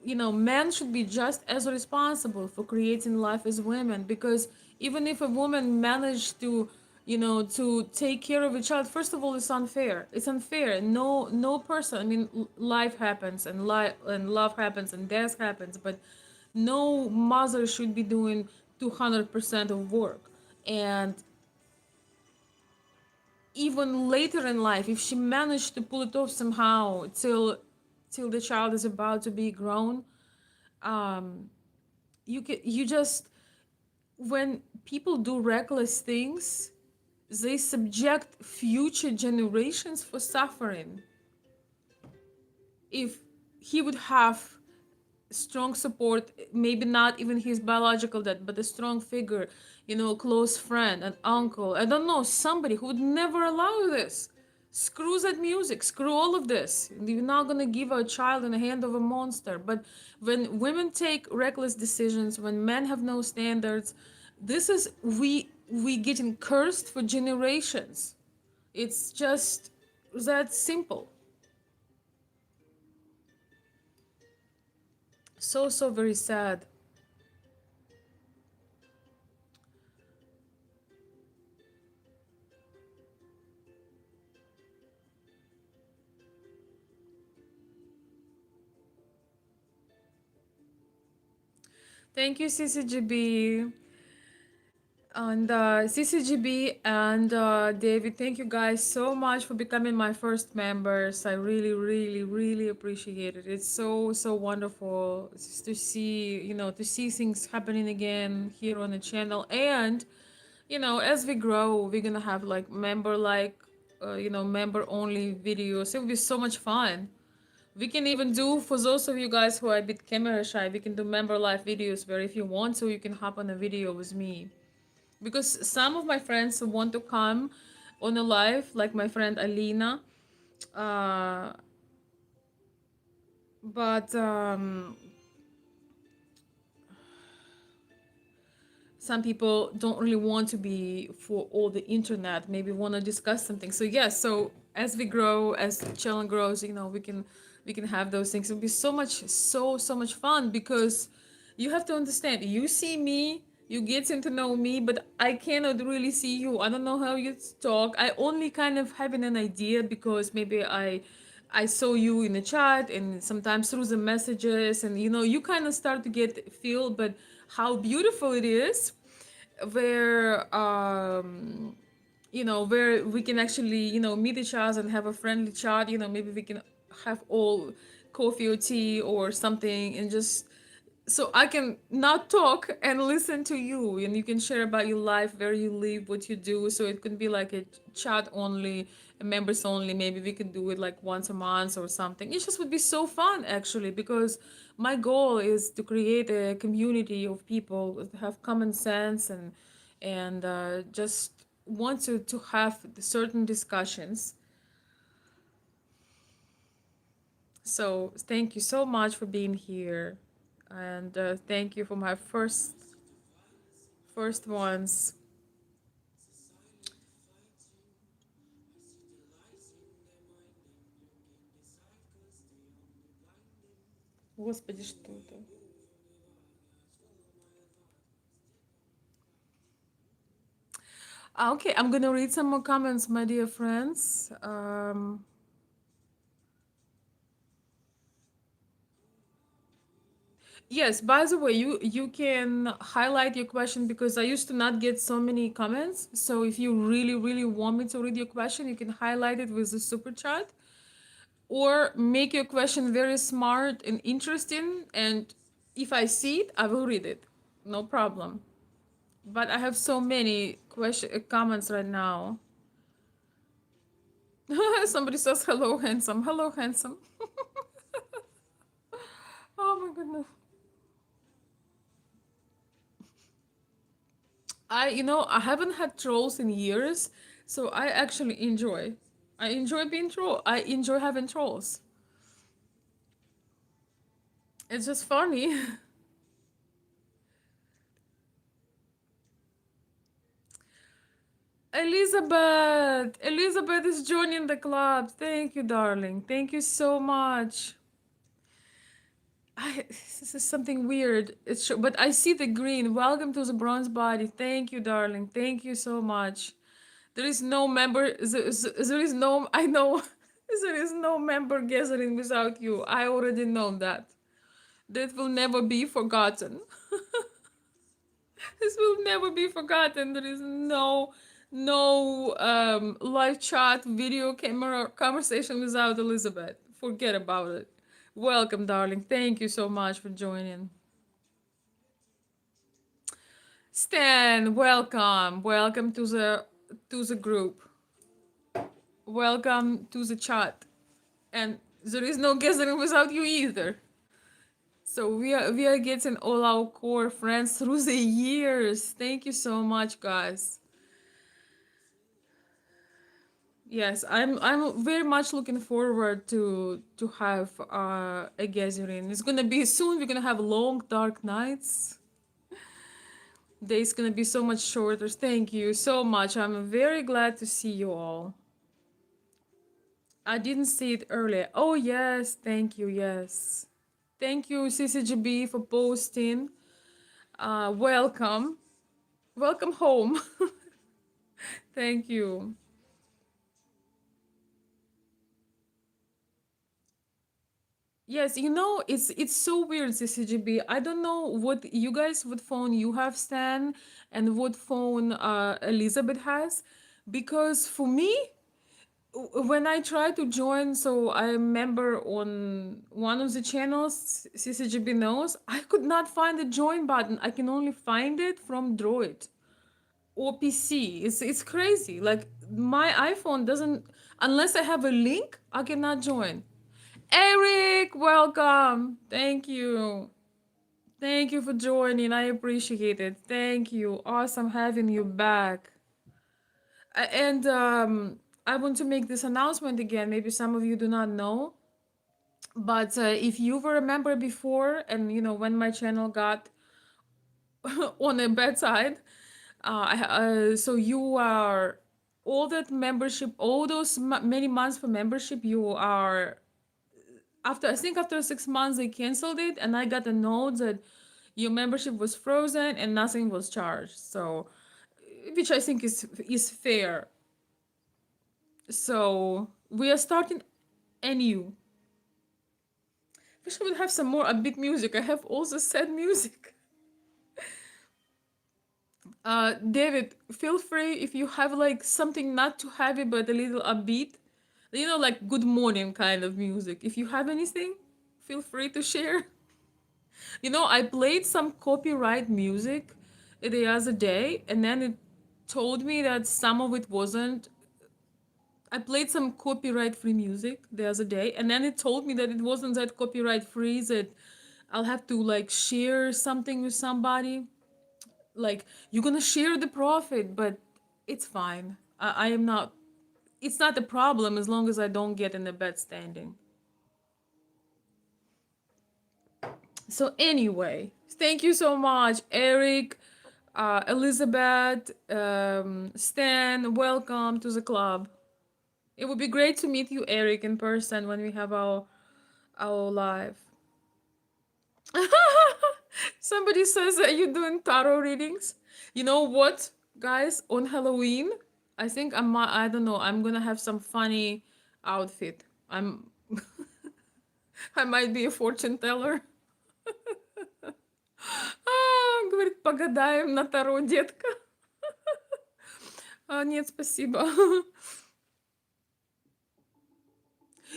Men should be just as responsible for creating life as women, because even if a woman managed to to take care of a child, first of all, it's unfair. No person, I mean, life happens, and love happens, and death happens, but no mother should be doing 200% of work. And even later in life, if she managed to pull it off somehow till the child is about to be grown, um you just, when people do reckless things, they subject future generations for suffering. If he would have strong support, maybe not even his biological dad, but a strong figure, a close friend, an uncle, I don't know, somebody who would never allow this. Screw that music, screw all of this. You're not gonna give a child in the hand of a monster. But when women take reckless decisions, when men have no standards, this is, we getting cursed for generations. It's just that simple. So, so very sad. Thank you, CCGB. And CCGB and David, thank you guys so much for becoming my first members. I really, really, really appreciate it. It's so, so wonderful to see, to see things happening again here on the channel. And, as we grow, we're gonna have like member only videos. It will be so much fun. We can even do, for those of you guys who are a bit camera shy, we can do member live videos where if you want to, you can hop on a video with me. Because some of my friends want to come on a live, like my friend Alina. Uh, but some people don't really want to be for all the internet, maybe want to discuss something. So yes, so as we grow, as the channel grows, we can have those things. It'll be so much, so much fun, because you have to understand, you see me, you getting to know me, but I cannot really see you. I don't know how you talk. I only kind of having an idea because maybe I saw you in the chat and sometimes through the messages, and you kind of start to get feel. But how beautiful it is, where where we can actually meet each other and have a friendly chat. Maybe we can have all coffee or tea or something, and just so I can not talk and listen to you, and you can share about your life, where you live, what you do. So it could be like a chat only, members only. Maybe we could do it like once a month or something. It just would be so fun, actually, because my goal is to create a community of people that have common sense, and just want to have certain discussions. So thank you so much for being here, and thank you for my first ones. Господи, что это? Okay, I'm gonna read some more comments, my dear friends. Yes, by the way, you can highlight your question, because I used to not get so many comments. So if you really, really want me to read your question, you can highlight it with the super chat, or make your question very smart and interesting. And if I see it, I will read it. No problem. But I have so many comments right now. Somebody says hello, handsome. Hello, handsome. Oh my goodness. I haven't had trolls in years, so I actually enjoy. I enjoy being troll. I enjoy having trolls. It's just funny. Elizabeth! Elizabeth is joining the club. Thank you, darling. Thank you so much. This is something weird. But I see the green. Welcome to the bronze body. Thank you, darling. Thank you so much. There is no member. There is no. I know. There is no member gathering without you. I already know that. That will never be forgotten. This will never be forgotten. There is no live chat, video camera conversation without Elizabeth. Forget about it. Welcome, darling. Thank you so much for joining. Stan, welcome. Welcome to the group. Welcome to the chat. And there is no gathering without you either. So we are getting all our core friends through the years. Thank you so much, guys. Yes, I'm very much looking forward to have a gathering. It's gonna be soon. We're gonna have long dark nights. Days gonna be so much shorter. Thank you so much. I'm very glad to see you all. I didn't see it earlier. Oh yes, thank you. Yes, thank you CCGB for posting. Welcome, welcome home. Thank you. Yes, it's so weird, CCGB. I don't know what phone you have, Stan, and what phone Elizabeth has, because for me, when I try to join, so I remember on one of the channels CCGB knows, I could not find the join button. I can only find it from Droid or PC. It's crazy. Like my iPhone doesn't, unless I have a link, I cannot join. Eric, welcome. Thank you. Thank you for joining. I appreciate it. Thank you. Awesome having you back. And I want to make this announcement again. Maybe some of you do not know, but if you were a member before, and when my channel got on a bad side, so you are all that membership, all those many months for membership, you are after I think after 6 months they canceled it, and I got a note that your membership was frozen and nothing was charged. So, which I think is fair. So we are starting anew. Wish I would have some more upbeat music. I have also sad music. David, feel free if you have like something not too heavy but a little upbeat. Like good morning kind of music. If you have anything, feel free to share. I played some copyright music the other day, and then it told me that some of it wasn't. I played some copyright free music the other day, and then it told me that it wasn't that copyright free, that I'll have to like share something with somebody. Like, you're gonna share the profit, but it's fine. I am not. It's not a problem as long as I don't get in a bad standing. So anyway, thank you so much, Eric, Elizabeth, Stan. Welcome to the club. It would be great to meet you, Eric, in person when we have our live. Somebody says that you're doing tarot readings. You know what, guys? On Halloween, I think I don't know. I'm gonna have some funny outfit. I might be a fortune teller. Говорит, погадаем на таро, детка. Нет, спасибо.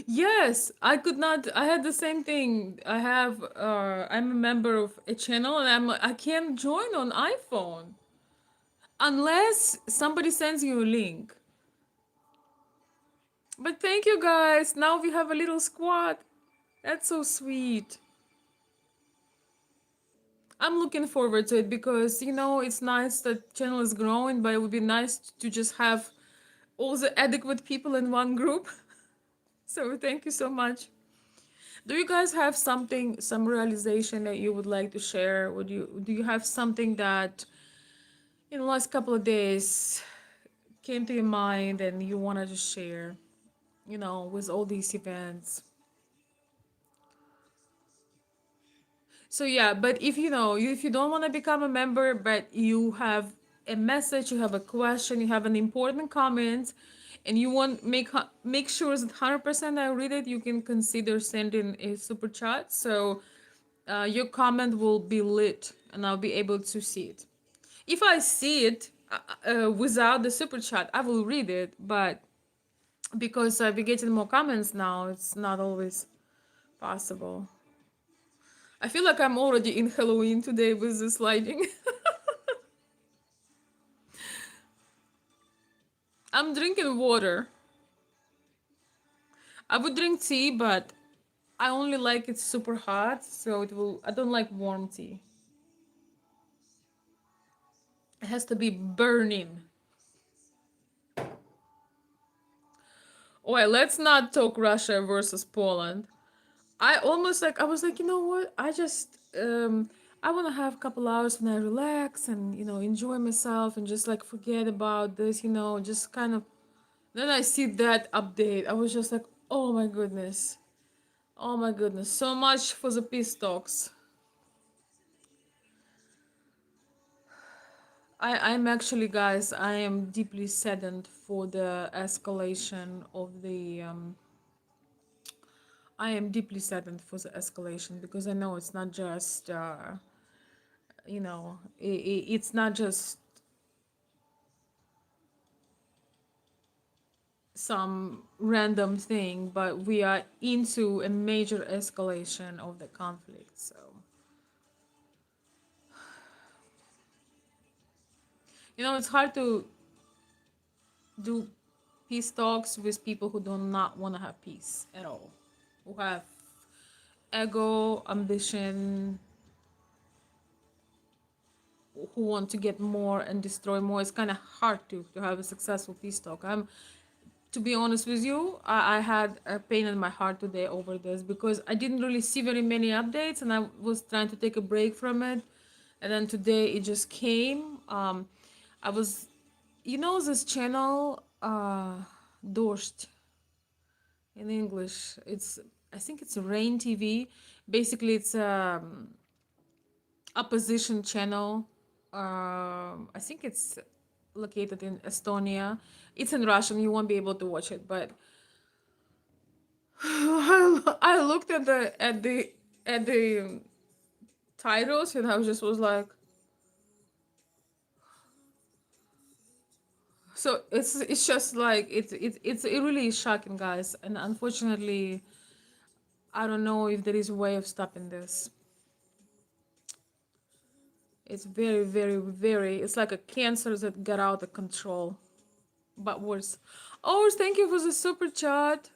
Yes, I could not. I had the same thing. I'm a member of a channel, and I can't join on iPhone unless somebody sends you a link. But thank you guys. Now we have a little squad. That's so sweet. I'm looking forward to it because it's nice that channel is growing, but it would be nice to just have all the adequate people in one group. So thank you so much. Do you guys have something, some realization that you would like to share? Would you do you have something that in the last couple of days came to your mind and you wanted to share? You know, with all these events. So yeah, but if you know, if you don't want to become a member, but you have a message, you have a question, you have an important comment, and you want make sure that 100% I read it, you can consider sending a super chat. So your comment will be lit, and I'll be able to see it. If I see it without the super chat, I will read it, but because I'll be getting more comments now, it's not always possible. I feel like I'm already in Halloween today with this lighting. I'm drinking water. I would drink tea, but I only like it super hot, so it will. I don't like warm tea. It has to be burning. Oh, wait, let's not talk Russia versus Poland. I was like, you know what? I want to have a couple hours when I relax and enjoy myself and just like forget about this, just kind of. Then I see that update. I was just like, oh my goodness. Oh my goodness. So much for the peace talks. I'm actually, guys, I am deeply saddened for the escalation of the. I am deeply saddened for the escalation because I know it's not just, it's not just some random thing, but we are into a major escalation of the conflict. So, it's hard to do peace talks with people who do not want to have peace at all, who have ego, ambition, who want to get more and destroy more. It's kind of hard to have a successful peace talk. To be honest with you, I had a pain in my heart today over this because I didn't really see very many updates and I was trying to take a break from it. And then today it just came. I was, this channel, Dorscht in English. I think it's Rain TV. Basically, it's opposition channel. I think it's located in Estonia. It's in Russian. You won't be able to watch it, but I looked at the titles and I was like, so it's just like it's it really is shocking, guys, and unfortunately, I don't know if there is a way of stopping this. It's very, very, very. It's like a cancer that got out of control, but worse. Oh, thank you for the super chat.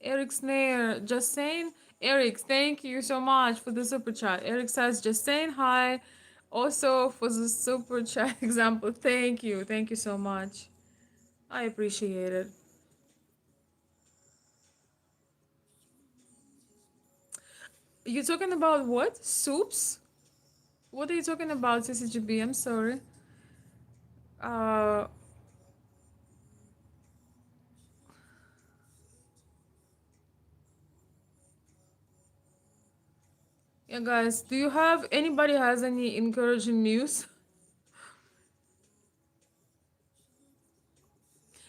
Eric Snare, just saying. Eric, thank you so much for the super chat. Eric says, just saying hi. Also for the super chat example, thank you so much. I appreciate it. You talking about what? Soups? What are you talking about, CCGB? I'm sorry. Uh, yeah, guys. Do you have anybody has any encouraging news?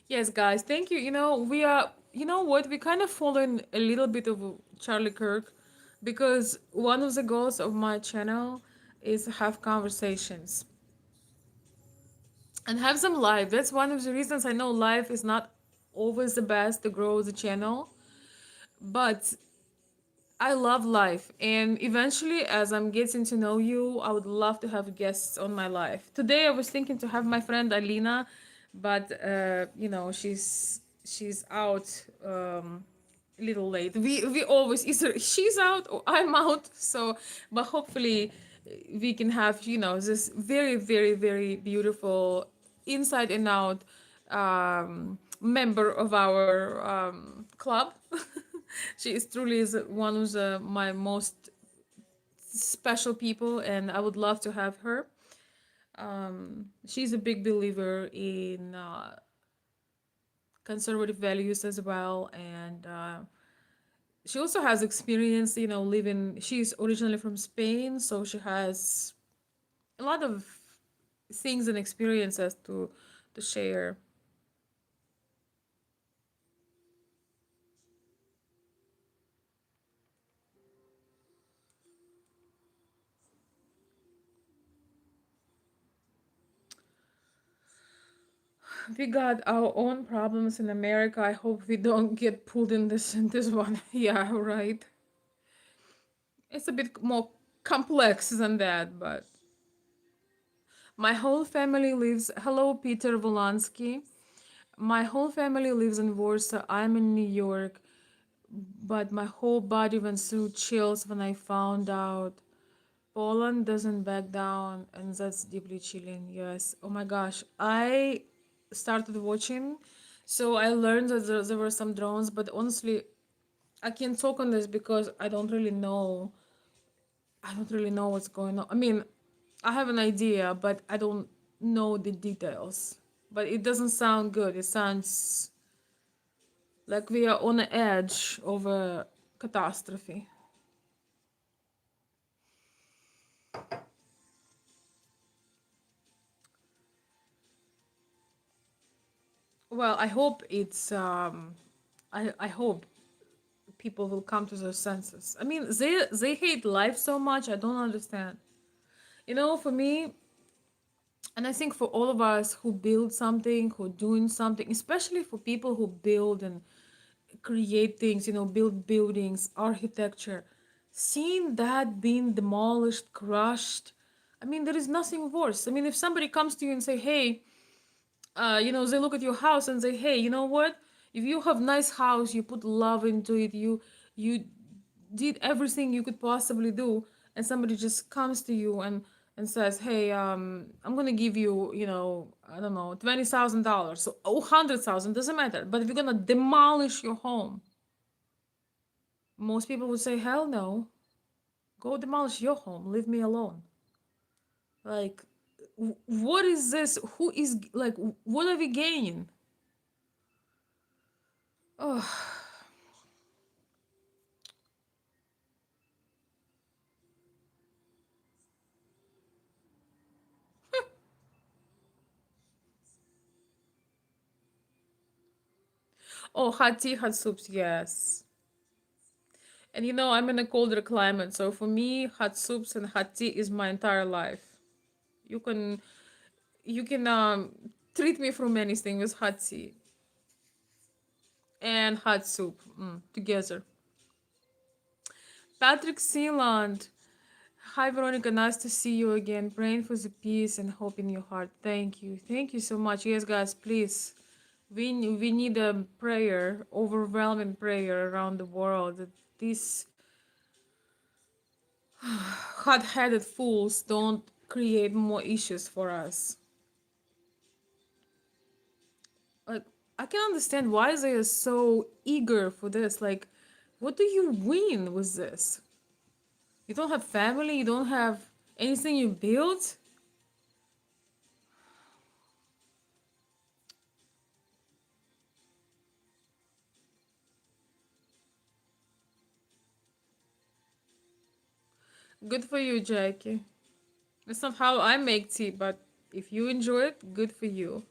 Yes, guys, thank you. We are, you know what, we kind of following a little bit of Charlie Kirk because one of the goals of my channel is to have conversations and have them live. That's one of the reasons I know live is not always the best to grow the channel, but I love life, and eventually, as I'm getting to know you, I would love to have guests on my life. Today, I was thinking to have my friend Alina, but she's out a little late. We always either she's out or I'm out. So, but hopefully, we can have this very, very, very beautiful inside and out member of our club. She is truly is one of my most special people, and I would love to have her. She's a big believer in conservative values as well, and she also has experience, living. She's originally from Spain, so she has a lot of things and experiences to share. We got our own problems in America. I hope we don't get pulled in this one. Yeah, right. It's a bit more complex than that, but my whole family lives. Hello, Peter Volansky. My whole family lives in Warsaw. I'm in New York, but my whole body went through chills when I found out Poland doesn't back down, and that's deeply chilling. Yes. Oh my gosh. I started watching, so I learned that there were some drones, but honestly, I can't talk on this because I don't really know. I don't really know what's going on. I mean, I have an idea, but I don't know the details. But it doesn't sound good. It sounds like we are on the edge of a catastrophe. Well, I hope it's I hope people will come to their senses. I mean, they hate life so much. I don't understand. For me, and I think for all of us who build something, who doing something, especially for people who build and create things, build buildings, architecture, seeing that being demolished, crushed. I mean, there is nothing worse. I mean, if somebody comes to you and say, "Hey," they look at your house and say, "Hey, you know what? If you have nice house, you put love into it, you did everything you could possibly do," and somebody just comes to you and says, "Hey, I'm gonna give you, I don't know, $20,000, so 100,000 doesn't matter, but if you're gonna demolish your home," most people would say, "Hell no, go demolish your home, leave me alone." Like, what is this? Who is like? What are we gaining? Oh, oh, hot tea, hot soups, yes. And I'm in a colder climate, so for me, hot soups and hot tea is my entire life. You can you can treat me from anything with hot tea and hot soup together. Patrick Sealand. Hi Veronica, nice to see you again. Praying for the peace and hope in your heart. Thank you so much. Yes, guys, please. We need a prayer, overwhelming prayer around the world that these hot-headed fools don't create more issues for us. Like, I can understand why they are so eager for this. Like, what do you win with this? You don't have family, you don't have anything you built. Good for you, Jackie. That's not how I make tea, but if you enjoy it, good for you.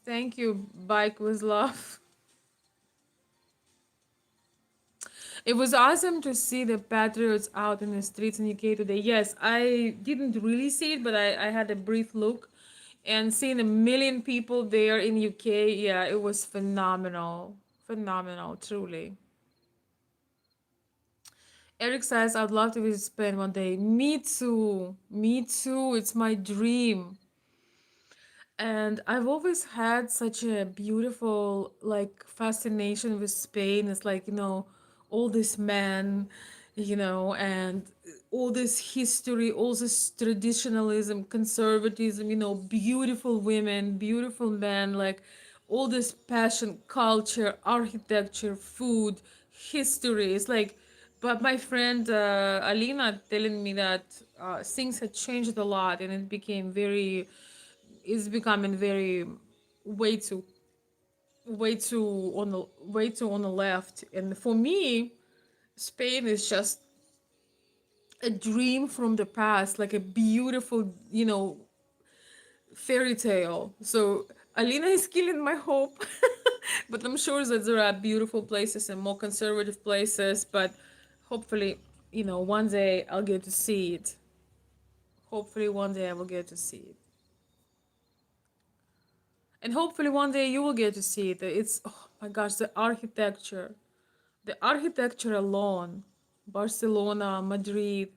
Thank you, Bike with Love. It was awesome to see the Patriots out in the streets in UK today. Yes, I didn't really see it, but I had a brief look. And seeing a million people there in UK, yeah, it was phenomenal. Phenomenal, truly. Eric says, I'd love to visit Spain one day. Me too. Me too. It's my dream. And I've always had such a beautiful like fascination with Spain. It's like, all these men, and all this history, all this traditionalism, conservatism, beautiful women, beautiful men, like all this passion, culture, architecture, food, history. It's like, but my friend Alina telling me that things had changed a lot and it's becoming very way too way too on the left. And for me, Spain is just a dream from the past, like a beautiful, fairy tale. So Alina is killing my hope, but I'm sure that there are beautiful places and more conservative places. But hopefully, one day I'll get to see it. Hopefully, one day I will get to see it, and hopefully one day you will get to see it. It's, oh my gosh, the architecture alone, Barcelona, Madrid,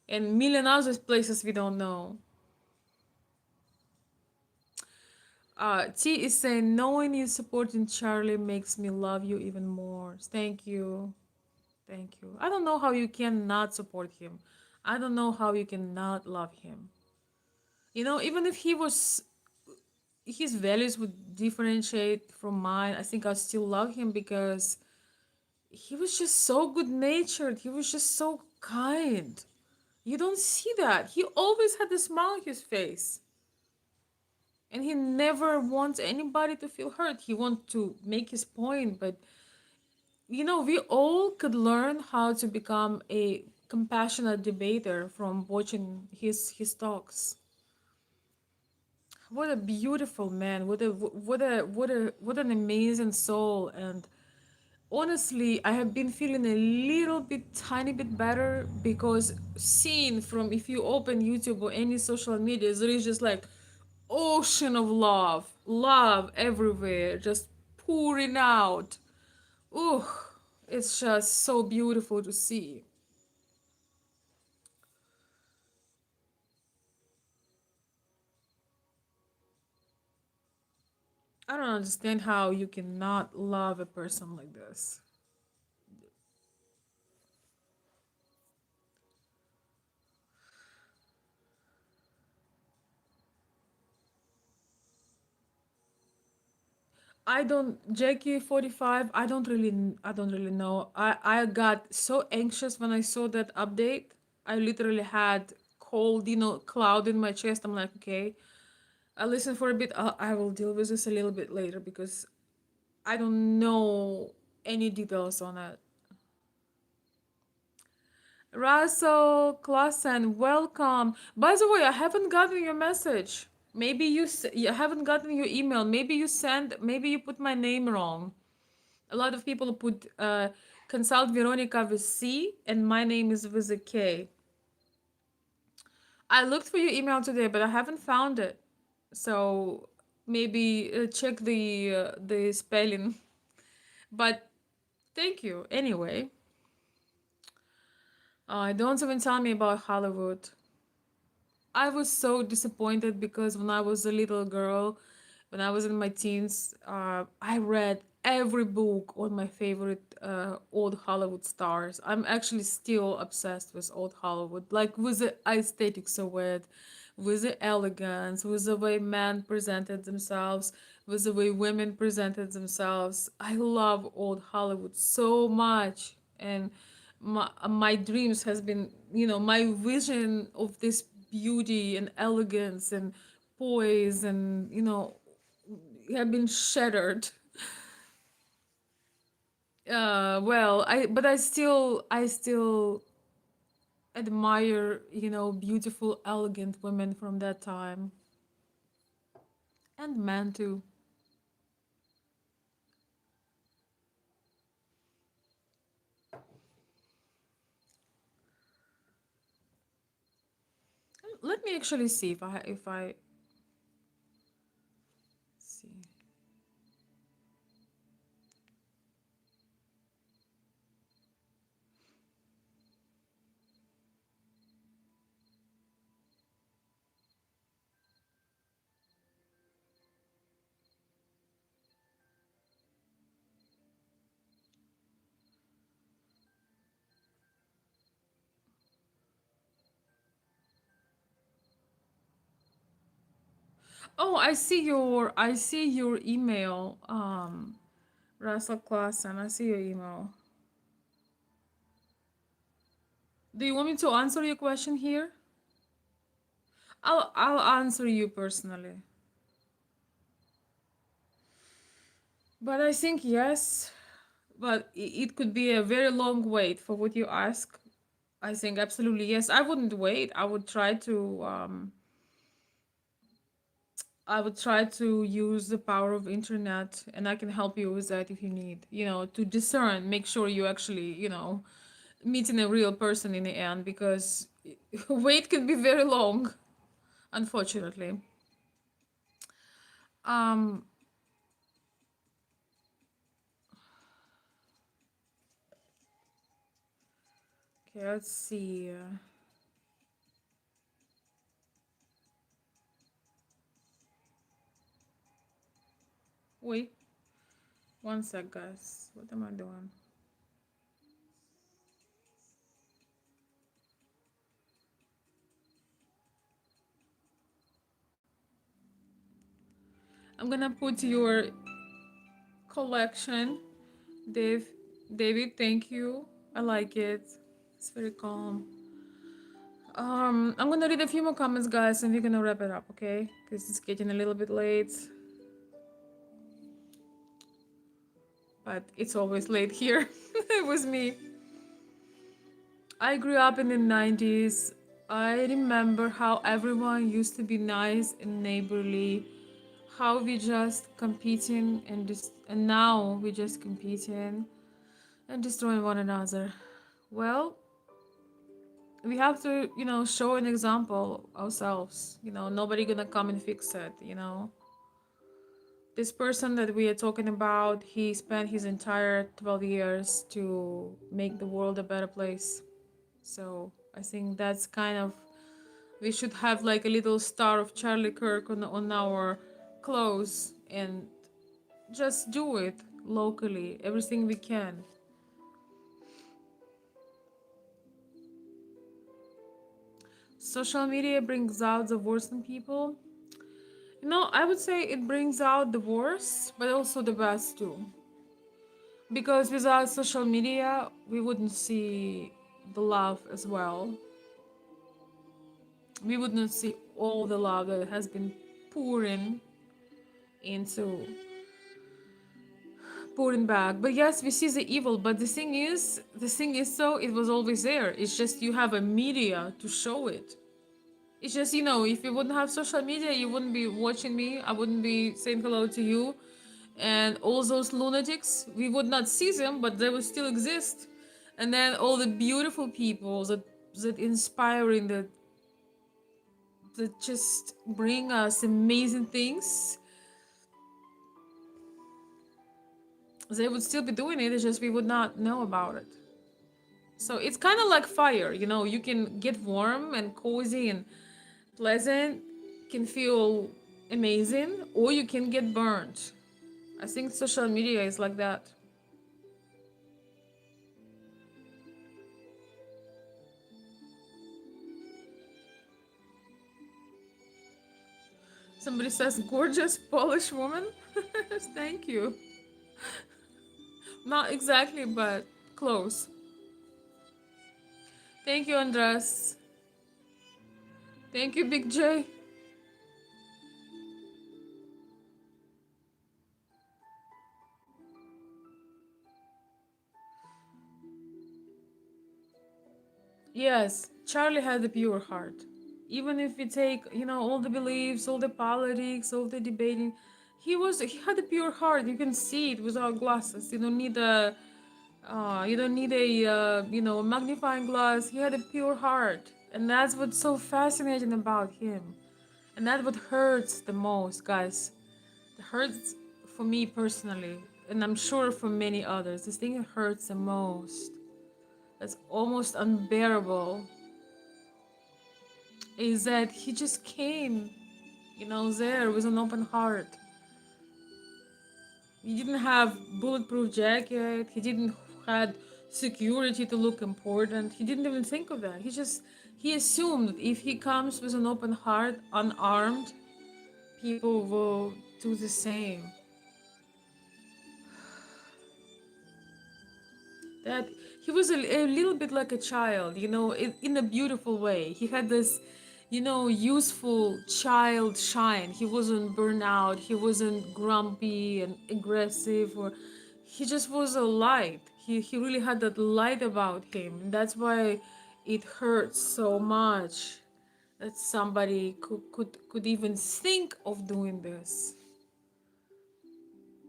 and million other places we don't know. T is saying, knowing you supporting Charlie makes me love you even more. Thank you. Thank you. I don't know how you cannot support him. I don't know how you cannot love him. Even if his values would differentiate from mine, I think I still love him because he was just so good natured. He was just so kind. You don't see that. He always had a smile on his face. And he never wants anybody to feel hurt. He wants to make his point, but we all could learn how to become a compassionate debater from watching his talks. What a beautiful man! What an amazing soul! And honestly, I have been feeling a little bit, tiny bit better because seeing from if you open YouTube or any social media, there is just like ocean of love everywhere, just pouring out. Ooh, it's just so beautiful to see. I don't understand how you cannot love a person like this. I don't Jackie 45. I don't really know. I got so anxious when I saw that update. I literally had cold, cloud in my chest. I'm like, okay, I'll listen for a bit. I will deal with this a little bit later because I don't know any details on it. Russell Klassen, welcome. By the way, I haven't gotten your message. Maybe you haven't gotten your email. Maybe you put my name wrong. A lot of people put consult Veronica with C and my name is with a K. I looked for your email today, but I haven't found it. So maybe check the spelling. But thank you anyway. Don't even tell me about Hollywood. I was so disappointed because when I was a little girl, when I was in my teens, I read every book on my favorite old Hollywood stars. I'm actually still obsessed with old Hollywood, like with the aesthetics of it, with the elegance, with the way men presented themselves, with the way women presented themselves. I love old Hollywood so much, and my dreams has been, my vision of this beauty and elegance and poise and have been shattered. Well, I still admire, beautiful elegant women from that time, and men too. Let me actually see if I see. Oh, I see your email, Russell Klassen. I see your email. Do you want me to answer your question here? I'll answer you personally. But I think yes, but it could be a very long wait for what you ask. I think absolutely yes. I wouldn't wait. I would try to use the power of internet, and I can help you with that if you need, to discern, make sure you actually, meeting a real person in the end, because wait can be very long, unfortunately. Um, okay, let's see. Wait, one sec, guys. What am I doing? I'm gonna put your collection, Dave. David, thank you. I like it. It's very calm. I'm gonna read a few more comments, guys, and we're gonna wrap it up, okay? Because it's getting a little bit late, but it's always late here with me. I grew up in the 90s. I remember how everyone used to be nice and neighborly, how we just competing and now we just competing and destroying one another. Well, we have to, show an example ourselves. Nobody gonna come and fix it. This person that we are talking about, he spent his entire 12 years to make the world a better place. So I think that's kind of, we should have like a little star of Charlie Kirk on our clothes and just do it locally, everything we can. Social media brings out the worst in people. I would say it brings out the worst, but also the best too. Because without social media, we wouldn't see the love as well. We wouldn't see all the love that has been pouring into pouring back. But yes, we see the evil. But the thing is, so it was always there. It's just you have a media to show it. It's just, if you wouldn't have social media, you wouldn't be watching me. I wouldn't be saying hello to you. And all those lunatics, we would not see them, but they would still exist. And then all the beautiful people that inspiring, that just bring us amazing things, they would still be doing it. It's just we would not know about it. So it's kind of like fire, you can get warm and cozy and pleasant, can feel amazing, or you can get burned. I think social media is like that. Somebody says gorgeous Polish woman. Thank you. Not exactly, but close. Thank you, Andres. Thank you, Big J. Yes, Charlie had a pure heart. Even if we take, all the beliefs, all the politics, all the debating, he had a pure heart. You can see it without glasses. You don't need a magnifying glass. He had a pure heart, and that's what's so fascinating about him. And that's what hurts the most, guys. It hurts for me personally, and I'm sure for many others. This thing that hurts the most, that's almost unbearable, is that he just came, there with an open heart. He didn't have bulletproof jacket. He didn't had security to look important. He didn't even think of that. He assumed that if he comes with an open heart, unarmed, people will do the same. That he was a little bit like a child, you know, in a beautiful way. He had this, you know, useful child shine. He wasn't burned out. He wasn't grumpy and aggressive, or he just was a light. He really had that light about him. And that's why it hurts so much that somebody could even think of doing this.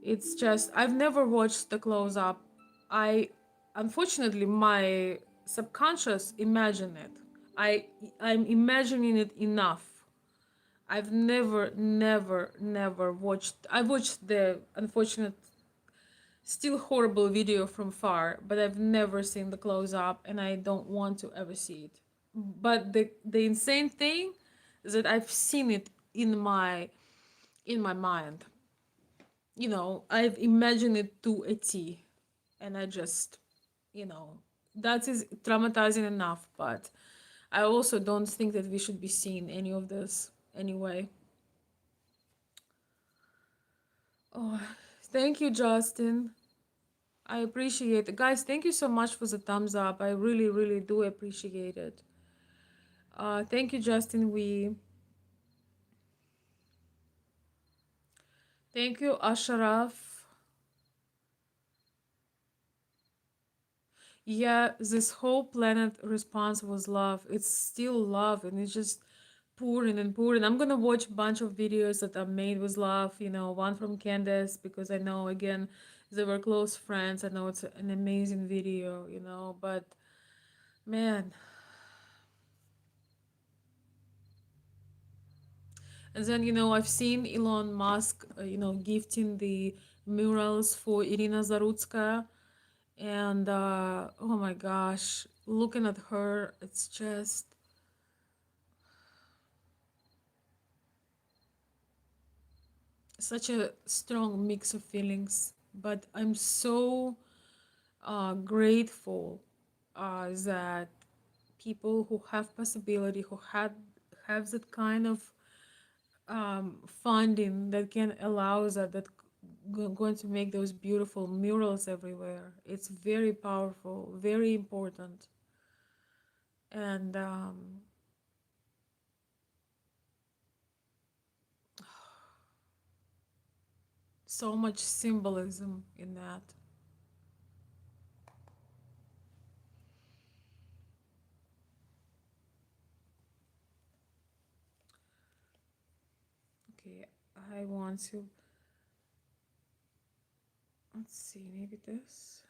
It's just I've never watched the close up. I unfortunately my subconscious imagine it. I I'm imagining it enough. I've never watched. I watched the unfortunate, still horrible video from far, but I've never seen the close up, and I don't want to ever see it. But the insane thing is that I've seen it in my mind. You know, I've imagined it to a T, and I just, you know, that is traumatizing enough. But I also don't think that we should be seeing any of this anyway. Oh, thank you, Justin. I appreciate it. Guys, thank you so much for the thumbs up. I really do appreciate it. Thank you, Justin. Thank you, Ashraf. Yeah, this whole planet response was love. It's still love, and it's just pouring and pouring. I'm gonna watch a bunch of videos that are made with love. You know, one from Candace, because I know again they were close friends. I know it's an amazing video. You know, but man, and then you know I've seen Elon Musk, you know, gifting the murals for Irina Zarutska, and oh my gosh, looking at her, it's just such a strong mix of feelings. But I'm so grateful that people who have possibility, who had have that kind of funding that can allow that going to make those beautiful murals everywhere. It's very powerful, very important, and so much symbolism in that. Okay, I want to, let's see, maybe this.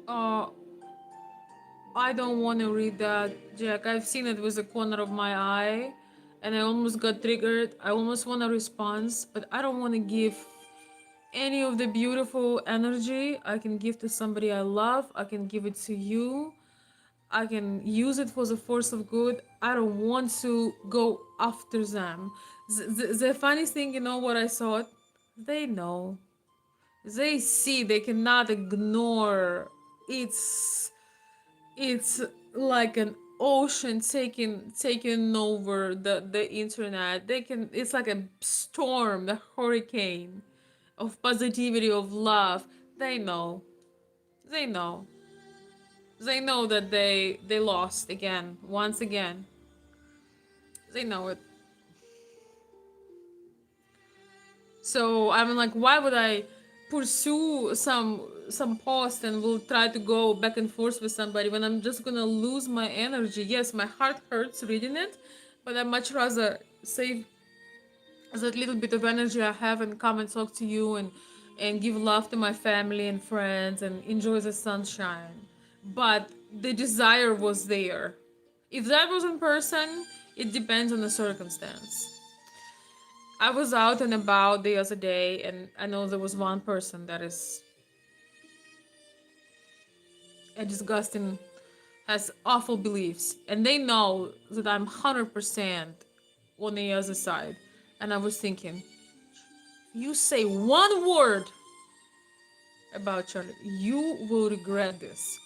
Uh, I don't want to read that, Jack. I've seen it with the corner of my eye, and I almost got triggered. I almost want a response, but I don't want to give any of the beautiful energy I can give to somebody I love. I can give it to you. I can use it for the force of good. I don't want to go after them. The funny thing, you know what I thought? They know. They see. They cannot ignore. It's like an ocean taking over the internet. They can. It's like a storm, a hurricane of positivity, of love. They know. They know. They know that they lost again, once again. They know it. So I'm like, why would I pursue some post and will try to go back and forth with somebody when I'm just gonna lose my energy? Yes, my heart hurts reading it, but I much rather save that little bit of energy I have and come and talk to you and give love to my family and friends and enjoy the sunshine. But the desire was there. If that was in person, it depends on the circumstance. I was out and about the other day, and I know there was one person that is a disgusting, has awful beliefs, and they know that I'm 100% on the other side. And I was thinking, you say one word about Charlie. You will regret this.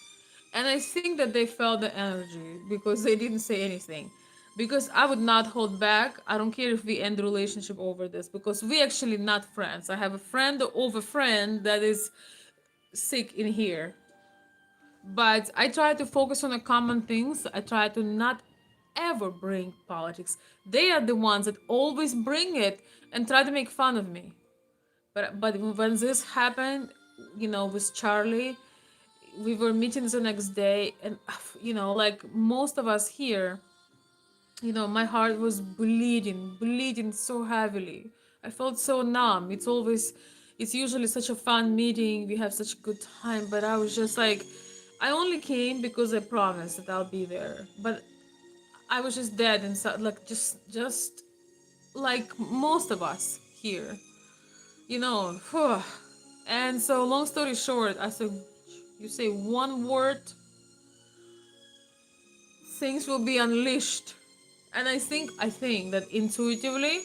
And I think that they felt the energy because they didn't say anything. Because I would not hold back. I don't care if we end the relationship over this because we actually not friends. I have a friend of a friend that is sick in here. But I try to focus on the common things. I try to not ever bring politics. They are the ones that always bring it and try to make fun of me. But when this happened, with Charlie, we were meeting the next day, and like most of us here, my heart was bleeding so heavily. I felt so numb. It's usually such a fun meeting. We have such a good time, but I was just like, I only came because I promised that I'll be there. But I was just dead inside, like just like most of us here, you know. And so, long story short, I said, you say one word, things will be unleashed. And I think that intuitively,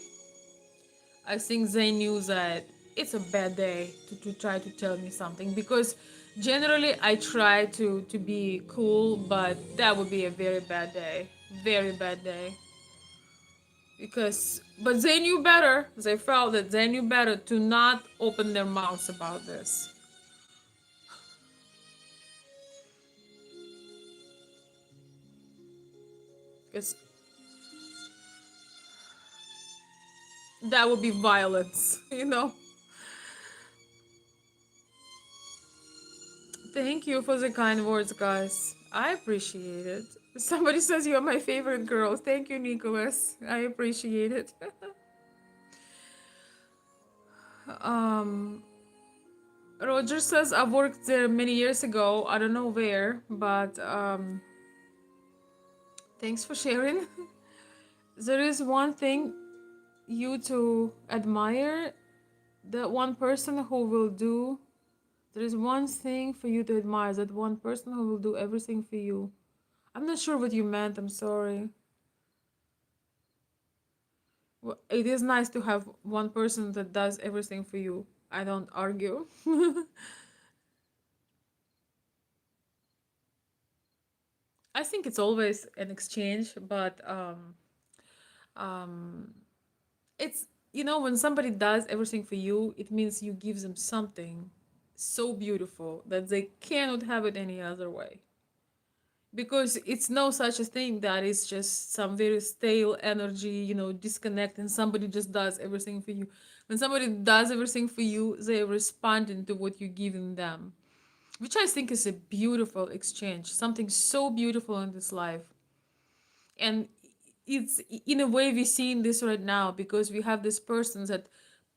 I think they knew that it's a bad day to try to tell me something because generally I try to be cool, but that would be a very bad day. Very bad day. But they knew better. They felt that they knew better to not open their mouths about this. Because that would be violence, you know? Thank you for the kind words, guys. I appreciate it. Somebody says you're my favorite girl. Thank you, Nicholas. I appreciate it. um, Roger says I've worked there many years ago. I don't know where, but thanks for sharing. There is one thing you to admire, that one person who will do. There is one thing for you to admire, that one person who will do everything for you. I'm not sure what you meant. I'm sorry. Well, it is nice to have one person that does everything for you. I don't argue. I think it's always an exchange, but um, it's when somebody does everything for you, it means you give them something so beautiful that they cannot have it any other way. Because it's no such a thing that is just some very stale energy, disconnect, and somebody just does everything for you. When somebody does everything for you, they respond into what you're giving them, which I think is a beautiful exchange, something so beautiful in this life. And it's in a way we're seeing this right now because we have this person that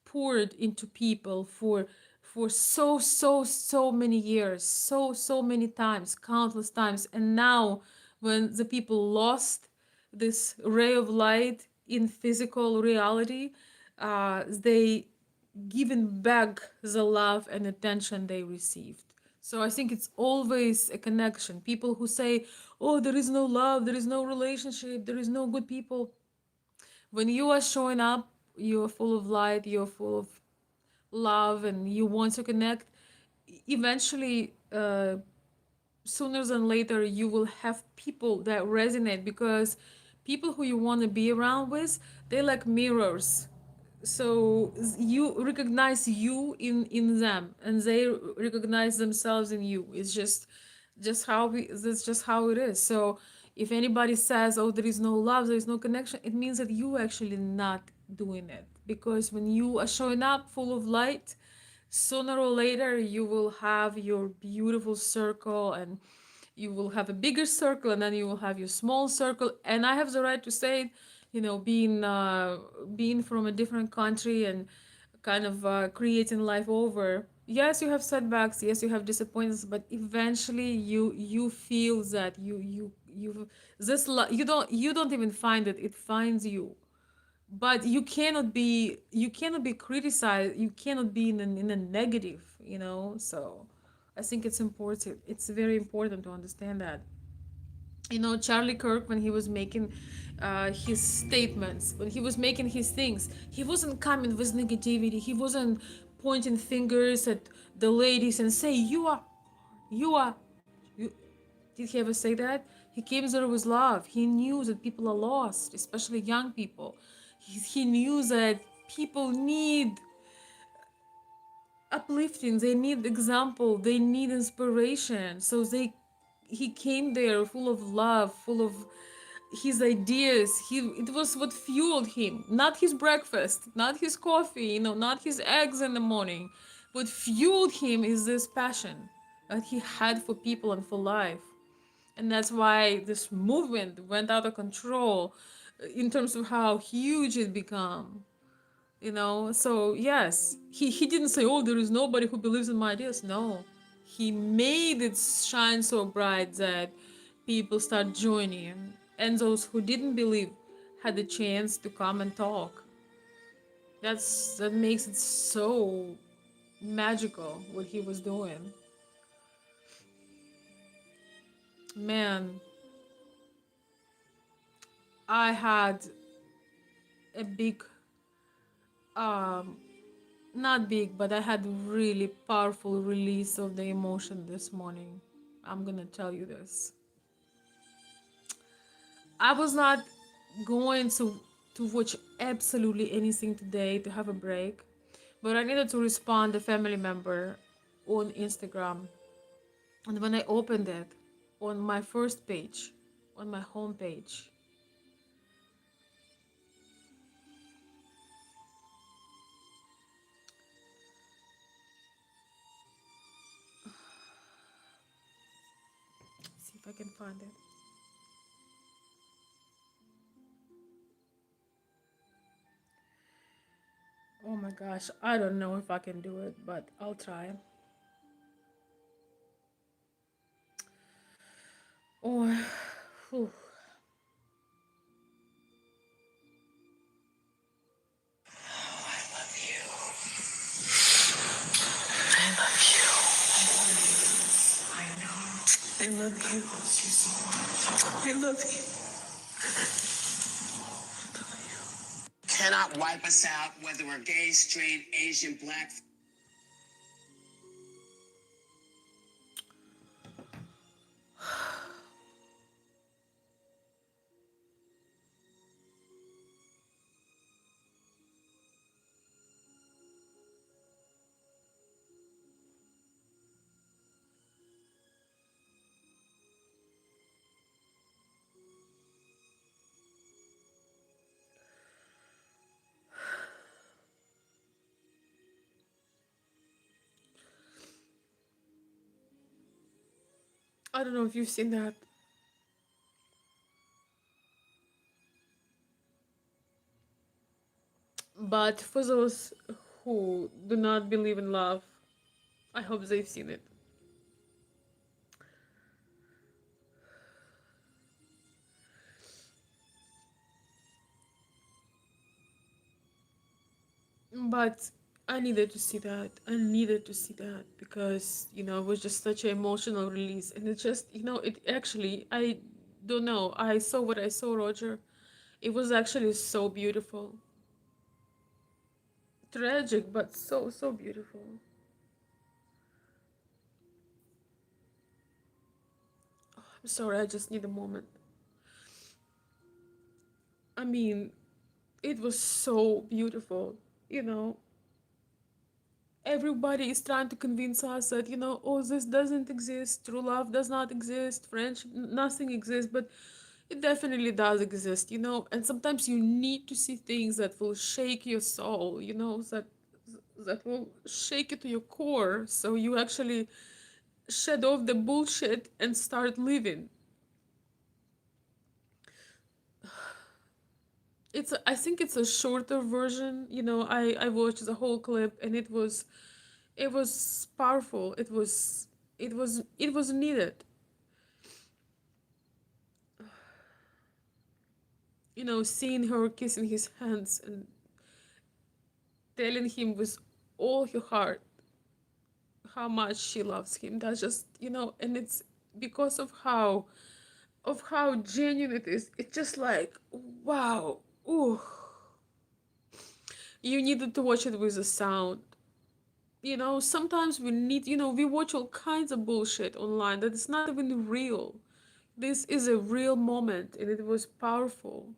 poured into people for so many years, so many times, countless times. And now when the people lost this ray of light in physical reality, they given back the love and attention they received. So I think it's always a connection. People who say, oh, there is no love, there is no relationship, there is no good people. When you are showing up, you're full of light, you're full of love, and you want to connect. Eventually, sooner than later, you will have people that resonate because people who you want to be around with, they like mirrors. So you recognize you in them, and they recognize themselves in you. It's just how we that's just how it is. So if anybody says, oh, there is no love, there is no connection, it means that you actually not doing it. Because when you are showing up full of light, sooner or later you will have your beautiful circle, and you will have a bigger circle, and then you will have your small circle. And I have the right to say it, being from a different country and kind of creating life over. Yes, you have setbacks, yes, you have disappointments, but eventually you feel that you you don't even find it, it finds you. But you cannot be criticized, you cannot be in a negative, so I think it's very important to understand that. Charlie Kirk, when he was making his statements, when he was making his things, he wasn't coming with negativity, he wasn't pointing fingers at the ladies and say, you are, you. Did he ever say that? He came there with love. He knew that people are lost, especially young people. He knew that people need uplifting, they need example, they need inspiration. So he came there full of love, full of his ideas. It was what fueled him, not his breakfast, not his coffee, not his eggs in the morning. What fueled him is this passion that he had for people and for life. And that's why this movement went out of control in terms of how huge it became. So yes, he didn't say, oh, there is nobody who believes in my ideas. No, he made it shine so bright that people start joining, and those who didn't believe had the chance to come and talk. That makes it so magical what he was doing. Man, I had a big um not big, but I had really powerful release of the emotion this morning. I'm gonna tell you this. I was not going to watch absolutely anything today to have a break, but I needed to respond to a family member on Instagram. And when I opened it on my first page, on my home page, see if I can find it. Oh my gosh, I don't know if I can do it, but I'll try. Oh, whew. I love you. I love you. Cannot wipe us out, whether we're gay, straight, Asian, black. I don't know if you've seen that, but for those who do not believe in love, I hope they've seen it. But I needed to see that. I needed to see that because, it was just such an emotional release. And it just, it actually, I don't know. I saw what I saw, Roger. It was actually so beautiful. Tragic, but so, so beautiful. I'm sorry, I just need a moment. I mean, it was so beautiful, you know. Everybody is trying to convince us that, oh, this doesn't exist, true love does not exist, friendship, nothing exists, but it definitely does exist, and sometimes you need to see things that will shake your soul, that will shake it to your core, so you actually shed off the bullshit and start living. I think it's a shorter version, I watched the whole clip and it was powerful. It was needed. Seeing her kissing his hands and telling him with all her heart how much she loves him. That's just, and it's because of how genuine it is. It's just like, wow. Ooh. You needed to watch it with the sound. Sometimes we need, we watch all kinds of bullshit online that is not even real. This is a real moment and it was powerful.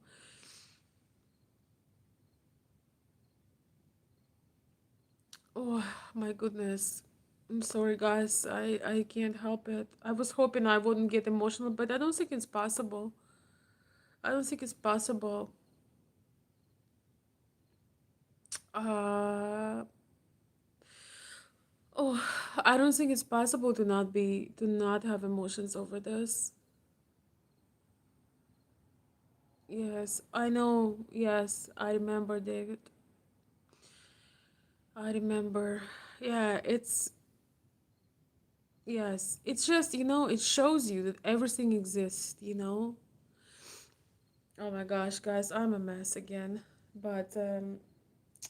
Oh my goodness. I'm sorry guys. I can't help it. I was hoping I wouldn't get emotional, but I don't think it's possible. I don't think it's possible. Uh oh, I don't think it's possible to not have emotions over this. Yes, I know. Yes, I remember, David. I remember. Yeah, yes, it's just, it shows you that everything exists. Oh my gosh, guys, I'm a mess again. But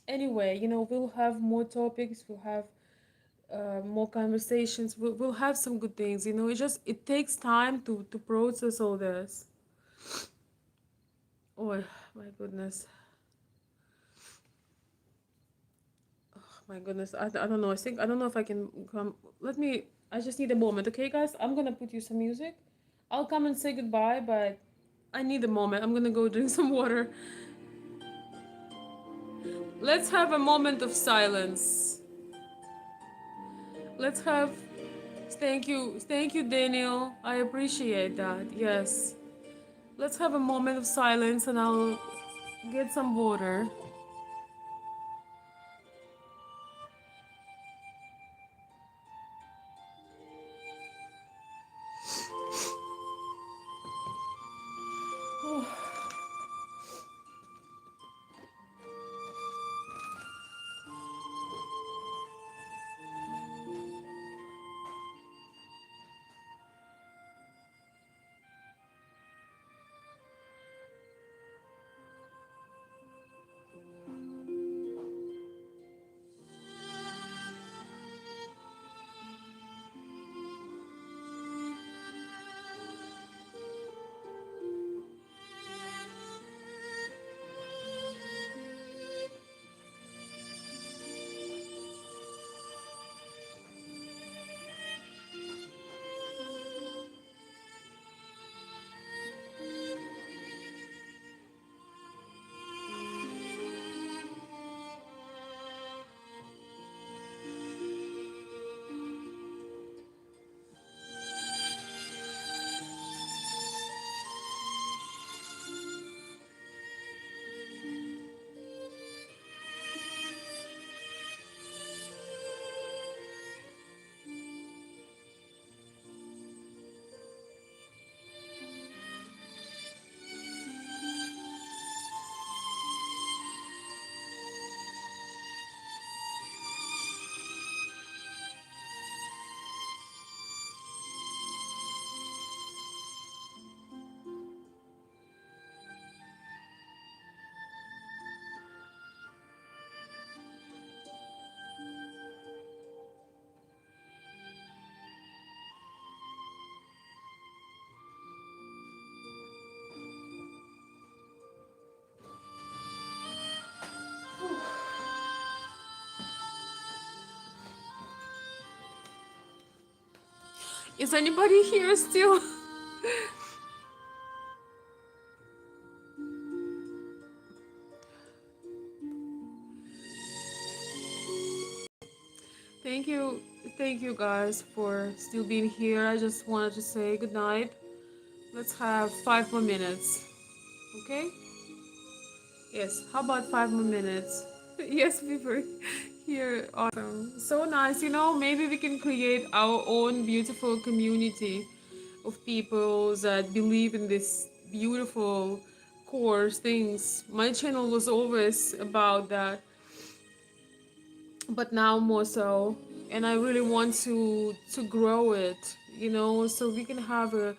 anyway, we'll have more topics, we'll have more conversations, we'll have some good things. It takes time to process all this. Oh my goodness. My goodness, I don't know. I don't know if I can come. I just need a moment, okay, guys? I'm gonna put you some music. I'll come and say goodbye, but I need a moment. I'm gonna go drink some water. Let's have a moment of silence. Let's have. Thank you, Daniel. I appreciate that. Yes. Let's have a moment of silence and I'll get some water. Is anybody here still? Thank you. Thank you guys for still being here. I just wanted to say good night. Let's have 5 more minutes. Okay? Yes, how about 5 more minutes? Yes, we were here. Awesome. So nice. Maybe we can create our own beautiful community of people that believe in this beautiful core things. My channel was always about that, but now more so. And I really want to grow it, so we can have a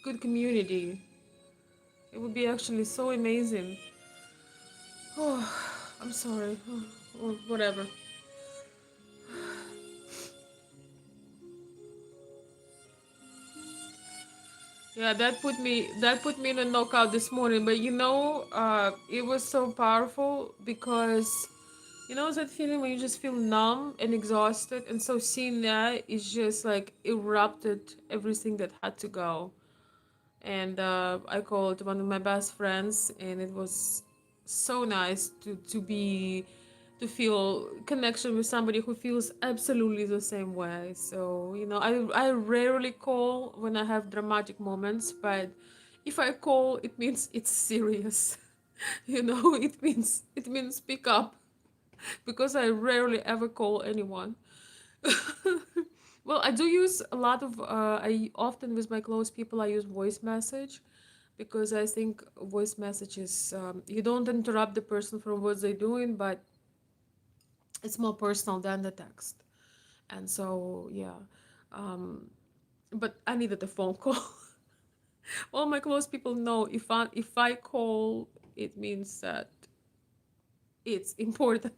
good community. It would be actually so amazing. Oh, I'm sorry. Or whatever. Yeah, that put me in a knockout this morning. But it was so powerful because You know that feeling when you just feel numb and exhausted, and so seeing that is just like erupted everything that had to go. And I called one of my best friends, and it was so nice to feel connection with somebody who feels absolutely the same way. So I rarely call when I have dramatic moments, but if I call, it means it's serious. It means speak up, because I rarely ever call anyone. Well, I do use a lot of. I often with my close people I use voice message, because I think voice messages, you don't interrupt the person from what they're doing, but it's more personal than the text. And so yeah, but I needed a phone call. All my close people know if I call, it means that it's important.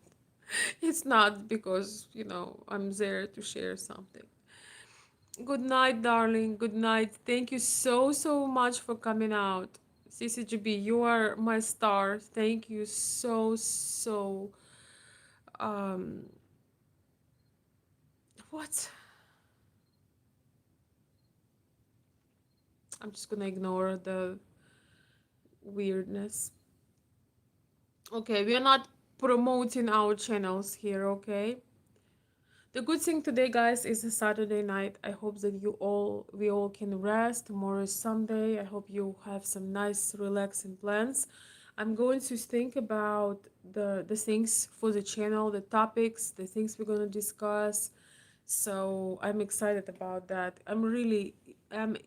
It's not because I'm there to share something. Good night, darling. Good night. Thank you so, so much for coming out. CCGB, you are my star. Thank you so, so. Um, what? I'm just gonna ignore the weirdness. Okay, we are not promoting our channels here, okay? The good thing today, guys, is a Saturday night. I hope that we all can rest. Tomorrow is Sunday. I hope you have some nice, relaxing plans. I'm going to think about the things for the channel, the topics, the things we're gonna discuss. So I'm excited about that. I'm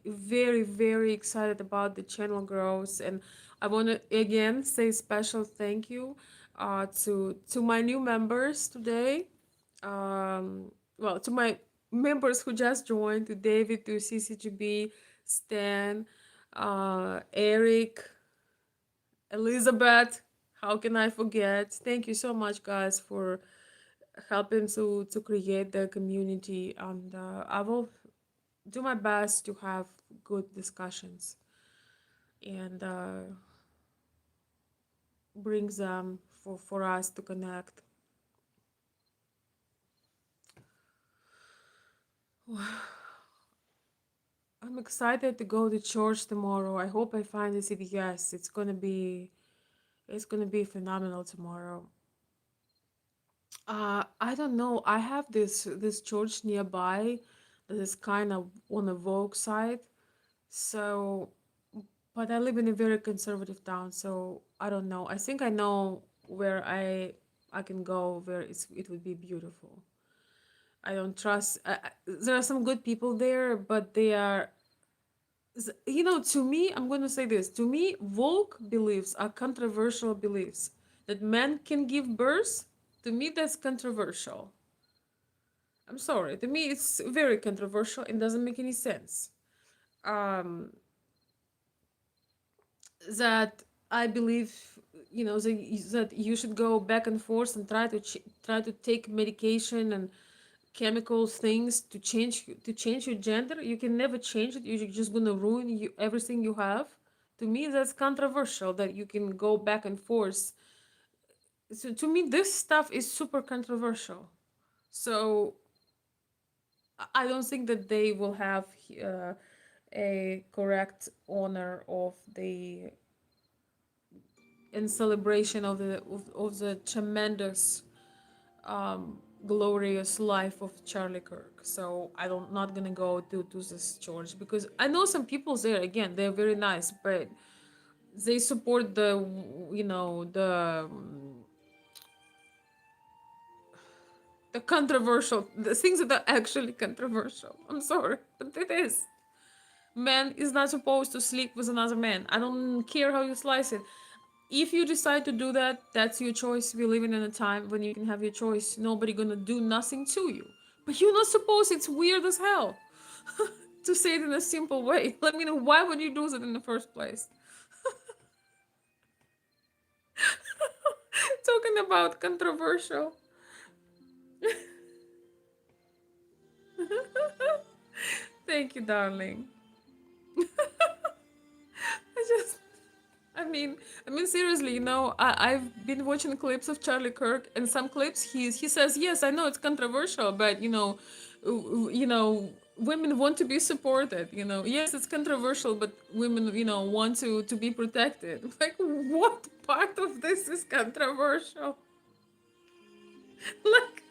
very, very excited about the channel growth, and I want to again say special thank you to my new members today. Well, to my members who just joined, to David, to CCGB, Stan, Eric, Elizabeth. How can I forget? Thank you so much, guys, for helping to create the community, and I will do my best to have good discussions and bring them for us to connect. I'm excited to go to church tomorrow. I hope I find a CVS. It's gonna be phenomenal tomorrow. I don't know. I have this church nearby that is kind of on the Vogue side. So, but I live in a very conservative town, so I don't know. I think I know where I can go where it would be beautiful. I don't trust. There are some good people there, but they are. To me, I'm going to say this. To me, woke beliefs are controversial beliefs. That men can give birth, to me, that's controversial. I'm sorry. To me, it's very controversial and doesn't make any sense. Um, that I believe, that you should go back and forth and try to take medication and chemical things to change your gender. You can never change it. You're just gonna ruin everything you have. To me, that's controversial that you can go back and forth. So to me, this stuff is super controversial. So I don't think that they will have uh, a correct honor of the in celebration of the tremendous glorious life of Charlie Kirk. So I don't not gonna go to this church because I know some people there. Again, they're very nice, but they support the controversial, the things that are actually controversial. I'm sorry, but it is. Man is not supposed to sleep with another man. I don't care how you slice it. If you decide to do that, that's your choice. We're living in a time when you can have your choice. Nobody gonna do nothing to you. But you're not supposed. It's weird as hell. To say it in a simple way. Let me know, why would you do that in the first place? Talking about controversial. Thank you, darling. I just I'm I mean, seriously, I've been watching clips of Charlie Kirk, and some clips he says, yes, I know it's controversial, but women want to be supported. Yes, it's controversial, but women, want to be protected. Like, what part of this is controversial? Like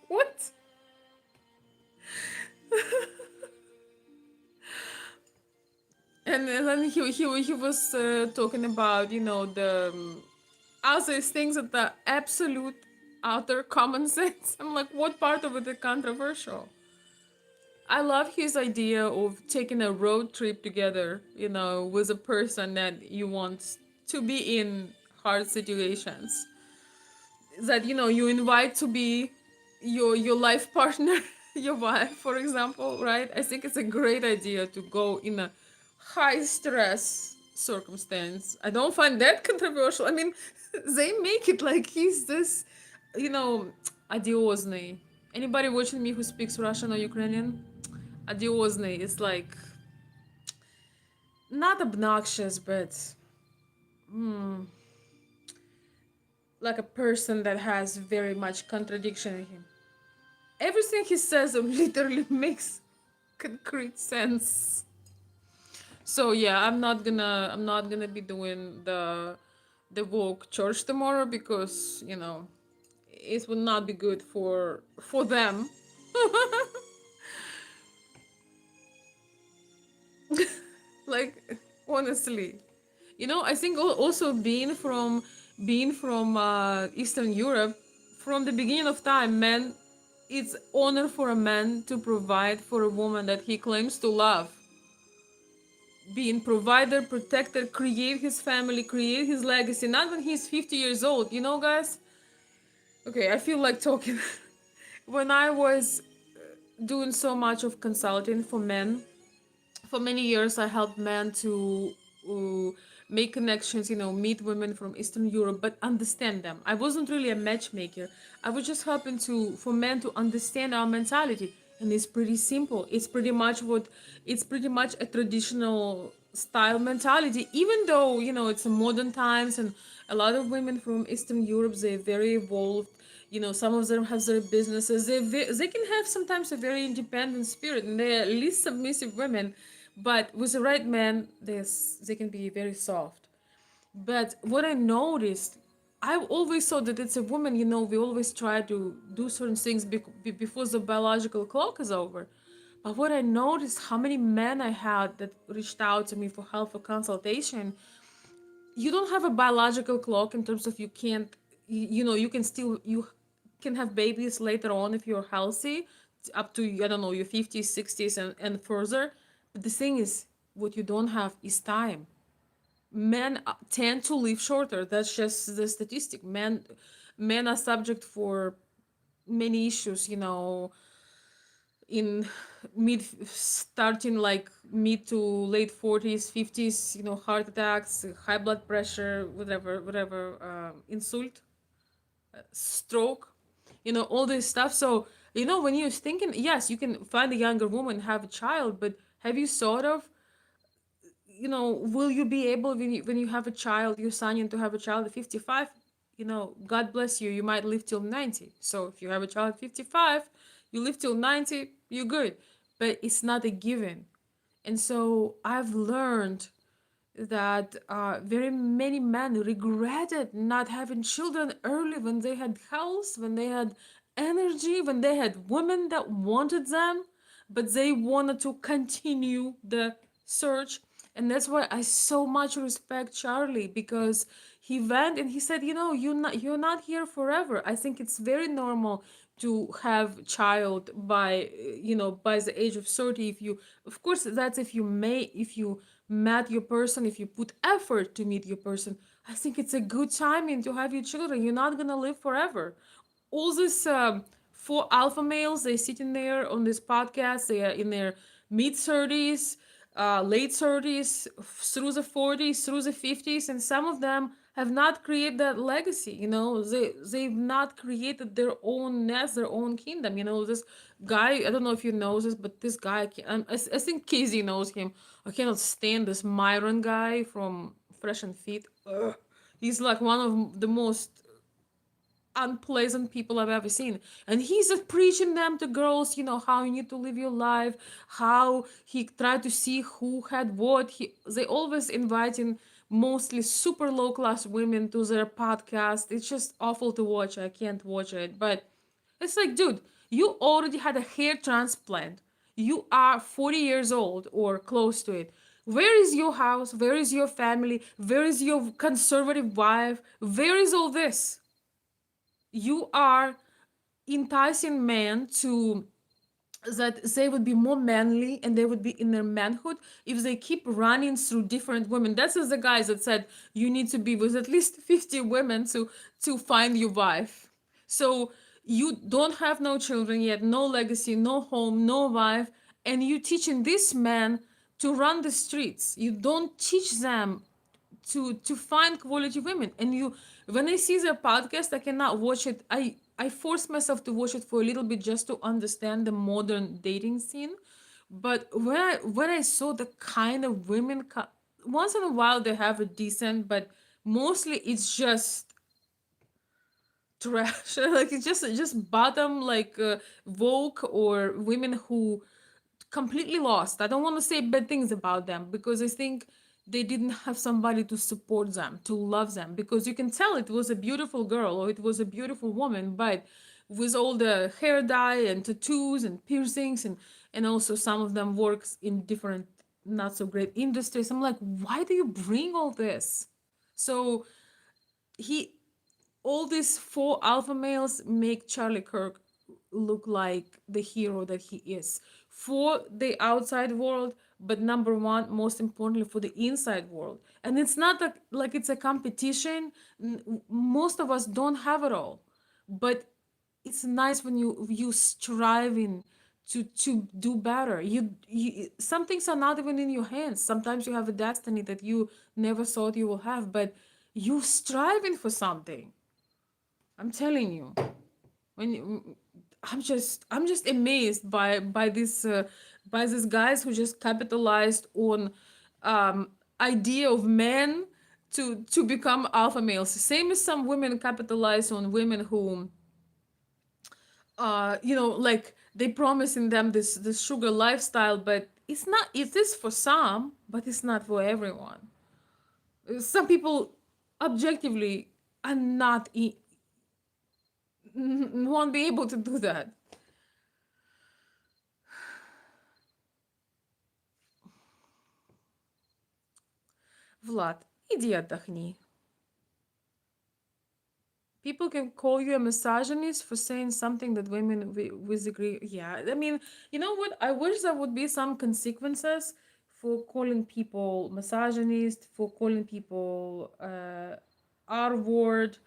what? And then he was talking about the other things that are absolute utter common sense. I'm like, what part of it is controversial? I love his idea of taking a road trip together, with a person that you want to be in hard situations. That you invite to be your life partner, your wife, for example, right? I think it's a great idea to go in a high stress circumstance. I don't find that controversial. I mean, they make it like he's this, you know, adiosny. Anybody watching me who speaks Russian or Ukrainian? Adiosny is like not obnoxious, but like a person that has very much contradiction in him. Everything he says literally makes concrete sense. So yeah, I'm not gonna be doing the woke church tomorrow because it would not be good for them. Like, honestly, I think also being from Eastern Europe, from the beginning of time, man, it's honor for a man to provide for a woman that he claims to love. Being provider, protector, create his family, create his legacy. Not when he's 50 years old, guys. Okay, I feel like talking. When I was doing so much of consulting for men, for many years I helped men to uh, make connections, meet women from Eastern Europe, but understand them. I wasn't really a matchmaker. I was just helping for men to understand our mentality. And it's pretty simple. It's pretty much a traditional style mentality, even though, it's a modern times, and a lot of women from Eastern Europe, they're very evolved. Some of them have their businesses. They can have sometimes a very independent spirit, and they're least submissive women. But with the right man, they can be very soft. But what I noticed, I always thought that it's a woman. We always try to do certain things before the biological clock is over. But what I noticed, how many men I had that reached out to me for help for consultation, you don't have a biological clock in terms of you can't, you can have babies later on if you're healthy, up to, I don't know, your 50s, 60s, and further. But the thing is, what you don't have is time. Men tend to live shorter. That's just the statistic. Men are subject for many issues, in starting like mid to late 40s, 50s, heart attacks, high blood pressure, whatever, insult, stroke, all this stuff. So, when you're thinking, yes, you can find a younger woman, have a child, but have you sort of, will you be able, when you have a child, you're signing to have a child at 55? God bless you, you might live till 90. So if you have a child at 55, you live till 90, you're good. But it's not a given. And so I've learned that very many men regretted not having children early, when they had health, when they had energy, when they had women that wanted them, but they wanted to continue the search. And that's why I so much respect Charlie, because he went and he said, you're not here forever. I think it's very normal to have child by the age of 30. If you, of course, that's if you met your person, if you put effort to meet your person. I think it's a good timing to have your children. You're not gonna live forever. All these four alpha males, they sitting there on this podcast, they are in their mid 30s, late 30s, through the 40s, through the 50s, and some of them have not created that legacy. They've not created their own nest, their own kingdom. This guy, I don't know if you know this, but this guy, I think Casey knows him. I cannot stand this Myron guy fresh and fit. Ugh. He's like one of the most unpleasant people I've ever seen. And he's just preaching them to girls, how you need to live your life, how he tried to see who had what. They always inviting mostly super low class women to their podcast. It's just awful to watch. I can't watch it. But it's like, dude, you already had a hair transplant. You are 40 years old or close to it. Where is your house? Where is your family? Where is your conservative wife? Where is all this? You are enticing men to that they would be more manly and they would be in their manhood if they keep running through different women. That's as the guys that said you need to be with at least 50 women to find your wife. So you don't have no children yet, no legacy, no home, no wife, and you teaching this man to run the streets. You don't teach them to find quality women. And you, when I see their podcast, I cannot watch it. I force myself to watch it for a little bit just to understand the modern dating scene. But when I saw the kind of women once in a while they have a decent, but mostly it's just trash. Like it's just bottom, like Vogue or women who completely lost. I don't want to say bad things about them because I think they didn't have somebody to support them, to love them. Because you can tell it was a beautiful girl or it was a beautiful woman, but with all the hair dye and tattoos and piercings and also some of them works in different not so great industries. I'm like, why do you bring all this? So he all these four alpha males make Charlie Kirk look like the hero that he is for the outside world, but number one, most importantly, for the inside world. And it's not that like it's a competition. Most of us don't have it all, but it's nice when you striving to do better. You some things are not even in your hands. Sometimes you have a destiny that you never thought you will have, but you striving for something. I'm telling you, when I'm just amazed by these guys who just capitalized on idea of men to become alpha males. Same as some women capitalize on women who like they promising them this sugar lifestyle, but it's not. It is for some, but it's not for everyone. Some people objectively are not won't be able to do that. Vlad, иди отдохни. People can call you a misogynist for saying something that women disagree. Yeah, I mean, you know what? I wish there would be some consequences for calling people misogynist, for calling people R word,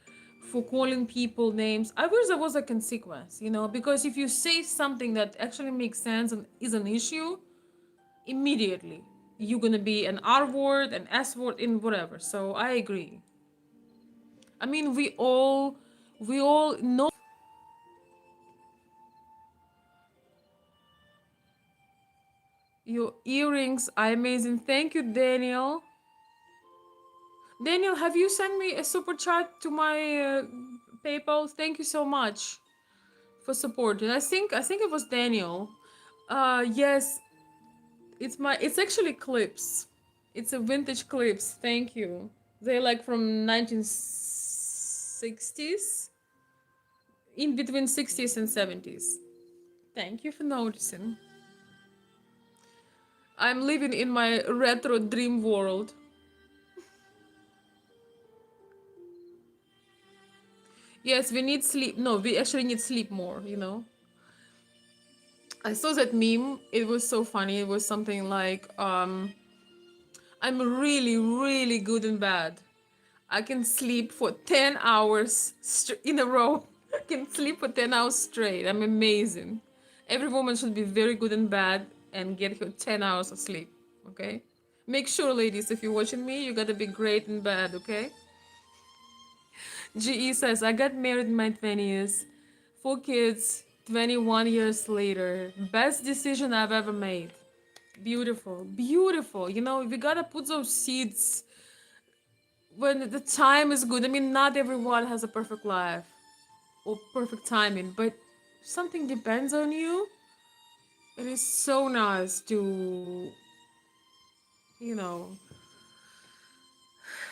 for calling people names. I wish there was a consequence, because if you say something that actually makes sense and is an issue, immediately you're gonna be an R word, an S word, in whatever. So I agree. I mean, we all know your earrings are amazing. Thank you, Daniel. Daniel, have you sent me a super chat to my PayPal? Thank you so much for supporting. I think it was Daniel. Yes, it's actually clips. It's a vintage clips. Thank you. They're like from 1960s, in between 60s and 70s. Thank you for noticing. I'm living in my retro dream world. Yes, we need sleep. No, we actually need sleep more. I saw that meme. It was so funny. It was something like, I'm really, really good in bed. I can sleep for 10 hours in a row. I can sleep for 10 hours straight. I'm amazing. Every woman should be very good in bed and get her 10 hours of sleep, okay? Make sure, ladies, if you're watching me, you gotta be great in bed, okay? GE says, I got married in my 20s, 4 kids, 21 years later. Best decision I've ever made. Beautiful, beautiful. We gotta put those seeds when the time is good. I mean, not everyone has a perfect life or perfect timing, but something depends on you. It is so nice to, you know,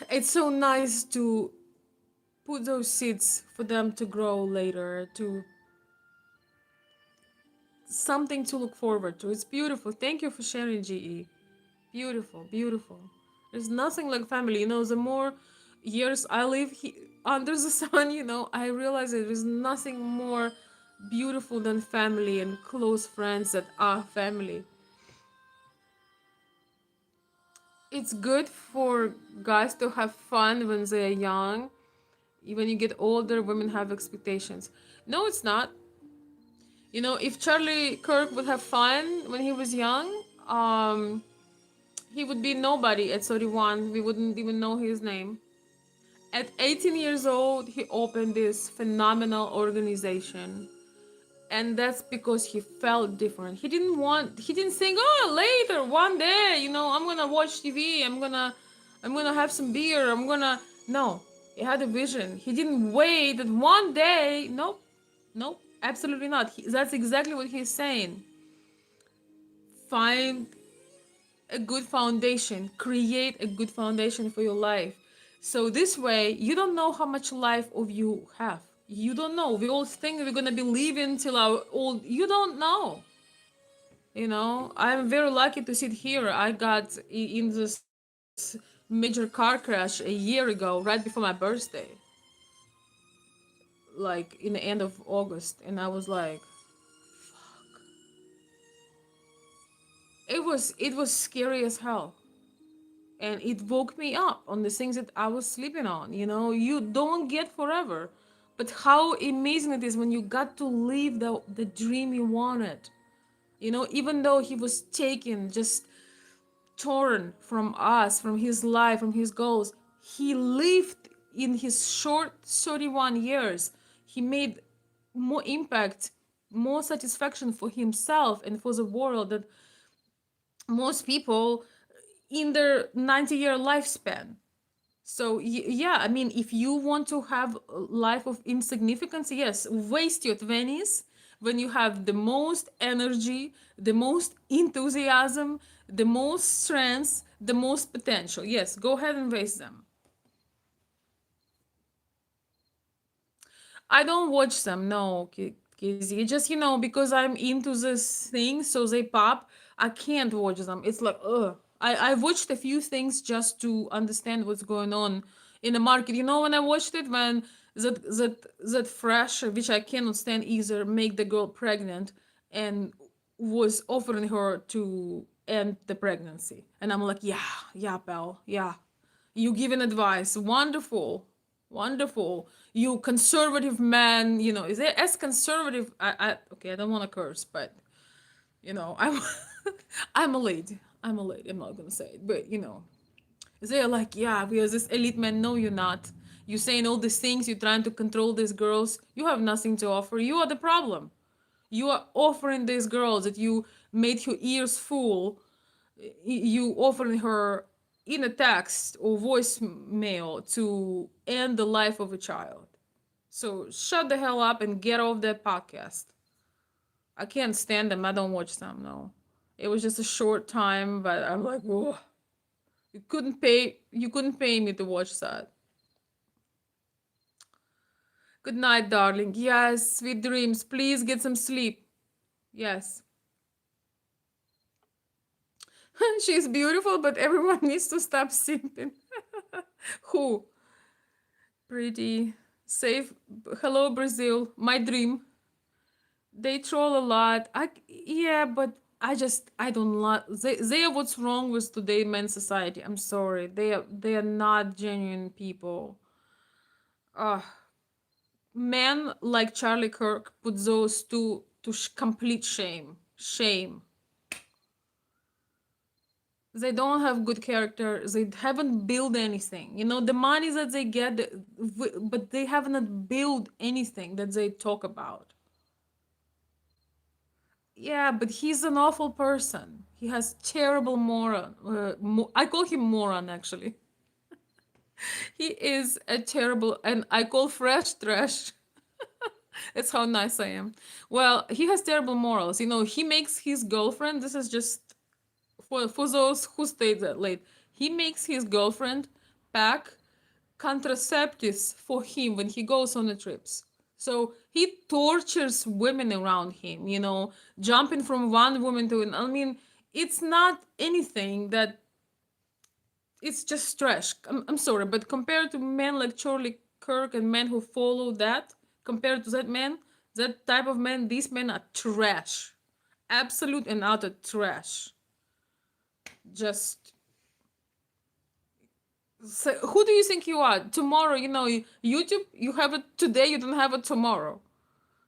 it's so nice to put those seeds for them to grow later, to something to look forward to. It's beautiful. Thank you for sharing, GE. Beautiful, beautiful. There's nothing like family. The more years I live under the sun, I realize that there's nothing more beautiful than family and close friends that are family. It's good for guys to have fun when they're young. When you get older, women have expectations. No, it's not. If Charlie Kirk would have fun when he was young, he would be nobody at 31. We wouldn't even know his name. At 18 years old, he opened this phenomenal organization. And that's because he felt different. He didn't think, oh, later, one day, I'm gonna watch TV, I'm gonna have some beer, no. He had a vision. He didn't wait that one day. Nope, nope, absolutely not. That's exactly what he's saying. Find a good foundation, create a good foundation for your life. So this way, you don't know how much life of you have. You don't know. We all think we're gonna be living till our old. You don't know. I'm very lucky to sit here. I got in this major car crash a year ago, right before my birthday, like in the end of August, and I was like, it was scary as hell, and it woke me up on the things that I was sleeping on. You don't get forever, but how amazing it is when you got to live the dream you wanted. Even though he was taken, just torn from us, from his life, from his goals, he lived in his short 31 years. He made more impact, more satisfaction for himself and for the world that most people in their 90-year lifespan. So yeah, I mean, if you want to have a life of insignificance, yes, waste your 20s when you have the most energy, the most enthusiasm, the most strength, the most potential. Yes, go ahead and waste them. I don't watch them, no, Kizzy. Just, because I'm into this thing, so they pop. I can't watch them. It's like, ugh. I've watched a few things just to understand what's going on in the market. When I watched it, when that fresh, which I cannot stand either, make the girl pregnant and was offering her to end the pregnancy. And I'm like, yeah, yeah, pal, yeah. You giving advice. Wonderful. Wonderful. You conservative man, is it as conservative? Okay, I don't want to curse, but I'm I'm a lady. I'm a lady. I'm not gonna say it, but they're like, yeah, because this elite man. No, you're not. You saying all these things. You're trying to control these girls. You have nothing to offer. You are the problem. You are offering these girls that you made your ears full. You offering her in a text or voicemail to end the life of a child. So shut the hell up and get off that podcast. I can't stand them. I don't watch them. No, it was just a short time, but I'm like, whoa. You couldn't pay me to watch that. Good night, darling. Yes, sweet dreams. Please get some sleep. Yes. She's beautiful, but everyone needs to stop simping. Who? Pretty. Safe. Hello, Brazil. My dream. They troll a lot. Yeah, but I don't like. They are what's wrong with today men's society. I'm sorry. They are not genuine people. Uh Men like Charlie Kirk put those two to complete shame. Shame. They don't have good character. They haven't built anything. The money that they get, but they haven't built anything that they talk about. Yeah, but he's an awful person. He has terrible moron. I call him moron, actually. He is a terrible, and I call fresh trash. That's how nice I am. Well, he has terrible morals. He makes his girlfriend, this is just for those who stayed that late, he makes his girlfriend pack contraceptives for him when he goes on the trips. So he tortures women around him, jumping from one woman to another. I mean, it's not anything that it's just trash. I'm sorry, but compared to men like Charlie Kirk and men who follow that, compared to that man, that type of men, these men are trash. Absolute and utter trash. Just so who do you think you are? Tomorrow, YouTube, you have it today, you don't have it tomorrow.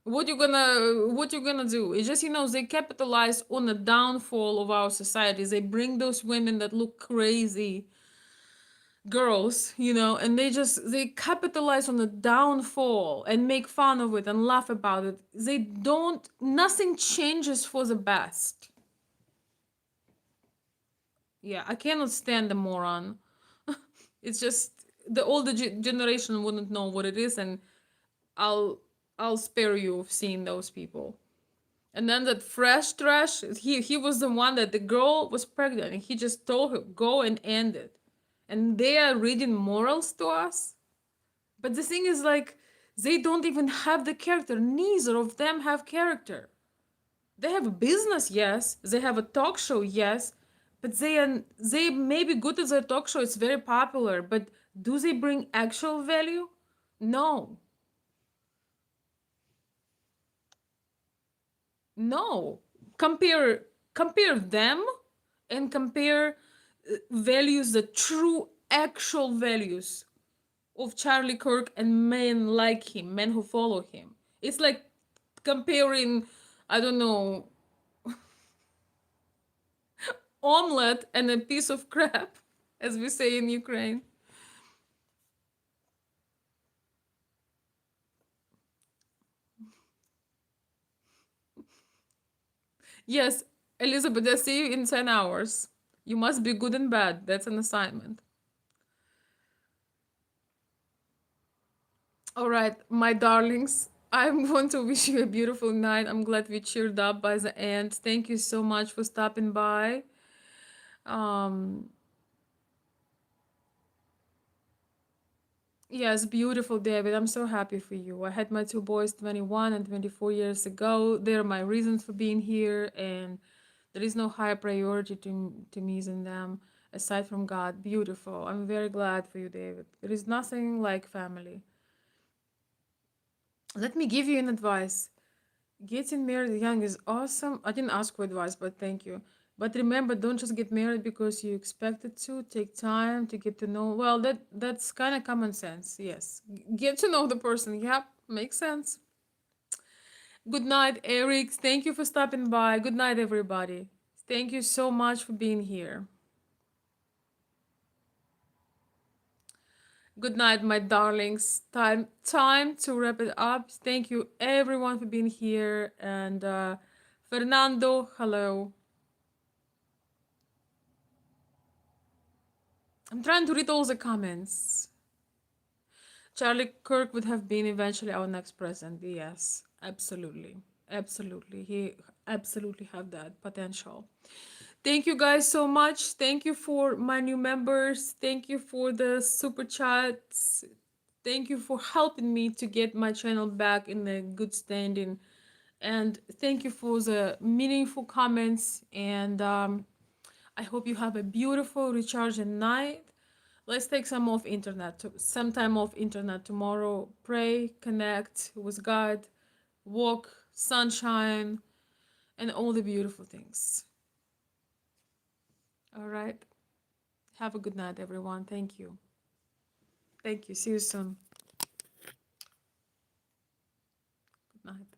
What you gonna do? It's just, they capitalize on the downfall of our society. They bring those women that look crazy girls, and they capitalize on the downfall and make fun of it and laugh about it. Nothing changes for the best. Yeah, I cannot stand the moron. It's just the older generation wouldn't know what it is, and I'll I'll spare you of seeing those people. And then that fresh trash, he was the one that the girl was pregnant and he just told her, go and end it. And they are reading morals to us. But the thing is, like, they don't even have the character. Neither of them have character. They have a business, yes. They have a talk show, yes. But they may be good at their talk show. It's very popular. But do they bring actual value? No. No. Compare them and compare values, the true actual values of Charlie Kirk and men like him, men who follow him. It's like comparing, I don't know, omelette and a piece of crap, as we say in Ukraine. Yes, Elizabeth, I see you in 10 hours. You must be good and bad. That's an assignment. All right, my darlings, I'm going to wish you a beautiful night. I'm glad we cheered up by the end. Thank you so much for stopping by. Um, yes, beautiful, David. I'm so happy for you. I had my two boys 21 and 24 years ago. They're my reasons for being here, and there is no higher priority to me than them aside from God. Beautiful. I'm very glad for you, David. There is nothing like family. Let me give you an advice. Getting married young is awesome. I didn't ask for advice, but thank you. But remember, don't just get married because you expected to. Take time to get to know. Well, that's kind of common sense. Yes, get to know the person. Yep, makes sense. Good night, Eric. Thank you for stopping by. Good night, everybody. Thank you so much for being here. Good night, my darlings. Time to wrap it up. Thank you, everyone, for being here. And Fernando, hello. I'm trying to read all the comments. Charlie Kirk would have been eventually our next president. Yes, absolutely. Absolutely. He absolutely have that potential. Thank you guys so much. Thank you for my new members. Thank you for the super chats. Thank you for helping me to get my channel back in a good standing. And thank you for the meaningful comments. And I hope you have a beautiful recharging night. Let's take some time off internet tomorrow. Pray, connect with God, walk, sunshine, and all the beautiful things. All right. Have a good night, everyone. Thank you. Thank you. See you soon. Good night.